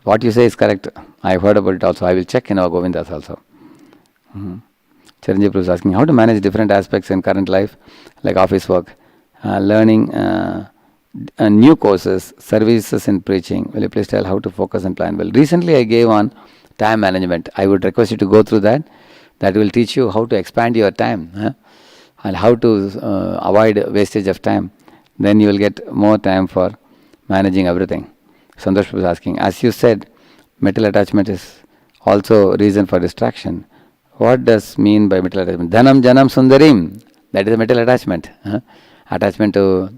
what you say is correct. I have heard about it also. I will check in our Govindas also. Chiranjeev is asking, how to manage different aspects in current life, like office work, learning new courses, services in preaching. Will you please tell how to focus and plan well? Recently I gave on time management. I would request you to go through that. That will teach you how to expand your time and how to avoid wastage of time. Then you will get more time for managing everything. Santosh was asking, as you said, material attachment is also reason for distraction. What does mean by material attachment? Dhanam janam sundarim. That is a material attachment. Attachment to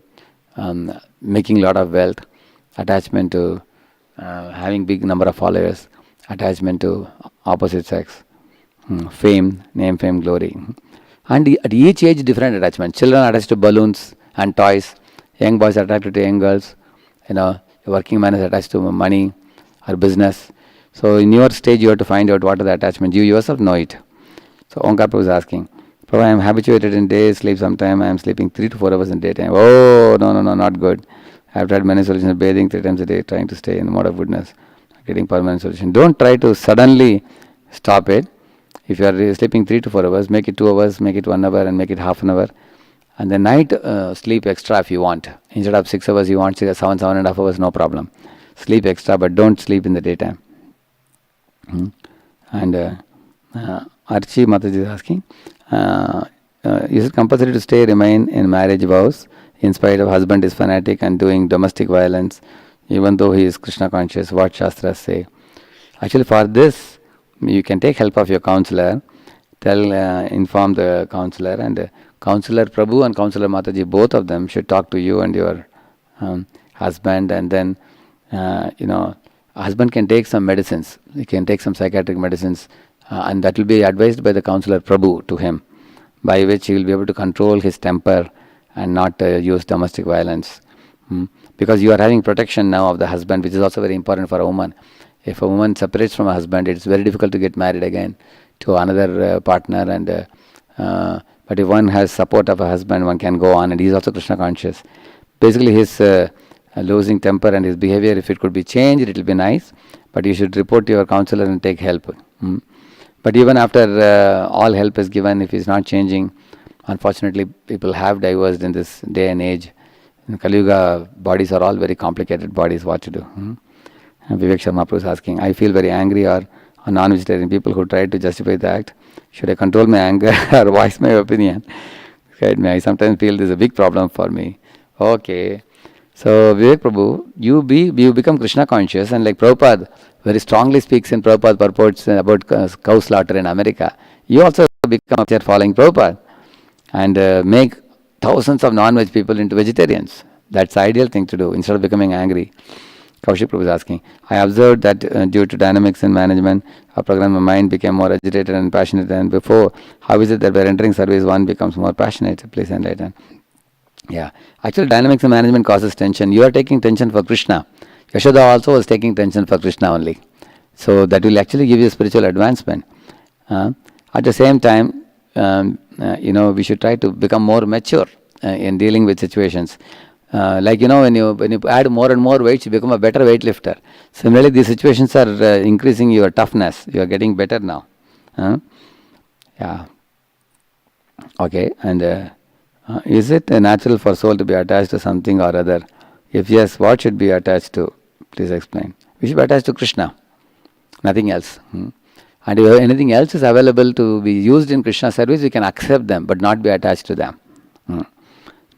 making lot of wealth, attachment to having big number of followers, attachment to opposite sex, fame, name, fame, glory. And at each age different attachment. Children are attached to balloons and toys. Young boys are attracted to young girls. A working man is attached to money or business. So in your stage you have to find out what are the attachments. You yourself know it. So Onkar Prabhu is asking, Prabhu, I am habituated in day sleep sometime. I am sleeping 3 to 4 hours in daytime. Oh, no, not good. I have tried many solutions, bathing 3 times a day, trying to stay in the mode of goodness, getting permanent solution. Don't try to suddenly stop it. If you are sleeping 3 to 4 hours, make it 2 hours, make it 1 hour and make it half an hour. And the night sleep extra if you want. Instead of 6 hours, you want 7.5 hours, no problem. Sleep extra, but don't sleep in the daytime. And Archie Mataji is asking, is it compulsory to remain in marriage vows in spite of husband is fanatic and doing domestic violence, even though he is Krishna conscious? What Shastras say? Actually, for this, you can take help of your counselor. Inform the counselor and Counselor Prabhu and Counselor Mataji, both of them should talk to you and your husband, and then, husband can take some medicines. He can take some psychiatric medicines, and that will be advised by the Counselor Prabhu to him, by which he will be able to control his temper and not use domestic violence. Because you are having protection now of the husband, which is also very important for a woman. If a woman separates from a husband, it's very difficult to get married again to another partner. And but if one has support of a husband, one can go on, and he is also Krishna conscious. Basically, his losing temper and his behavior, if it could be changed, it will be nice. But you should report to your counselor and take help. But even after all help is given, if he's not changing, unfortunately, people have divorced in this day and age. In Kali Yuga, bodies are all very complicated bodies. What to do? Vivek Sharma Prabhu is asking, I feel very angry or non-vegetarian people who try to justify the act. Should I control my anger or voice my opinion? Guide me. I sometimes feel this is a big problem for me. Okay. So Vivek Prabhu, you become Krishna conscious, and like Prabhupada very strongly speaks in Prabhupada purports about cow slaughter in America. You also become a following Prabhupada and make thousands of non-veg people into vegetarians. That's the ideal thing to do instead of becoming angry. Kaushik Prabhu is asking, I observed that due to dynamics in management, our program, my mind became more agitated and passionate than before. How is it that by entering service, one becomes more passionate? Please enlighten. Yeah, actually dynamics in management causes tension. You are taking tension for Krishna. Yashoda also was taking tension for Krishna only. So that will actually give you spiritual advancement. At the same time, we should try to become more mature in dealing with situations. When you add more and more weights, you become a better weightlifter. Similarly, these situations are increasing your toughness. You are getting better now. Yeah. Okay. And is it natural for soul to be attached to something or other? If yes, what should be attached to? Please explain. We should be attached to Krishna. Nothing else. And if anything else is available to be used in Krishna service, we can accept them, but not be attached to them.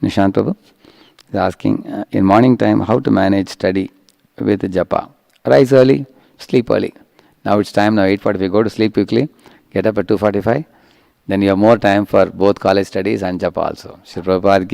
Nishant Prabhu is asking, in morning time, how to manage study with japa? Rise early, sleep early. Now it's time, now 8:45, go to sleep quickly, get up at 2:45. Then you have more time for both college studies and japa also. Sri Prabhupada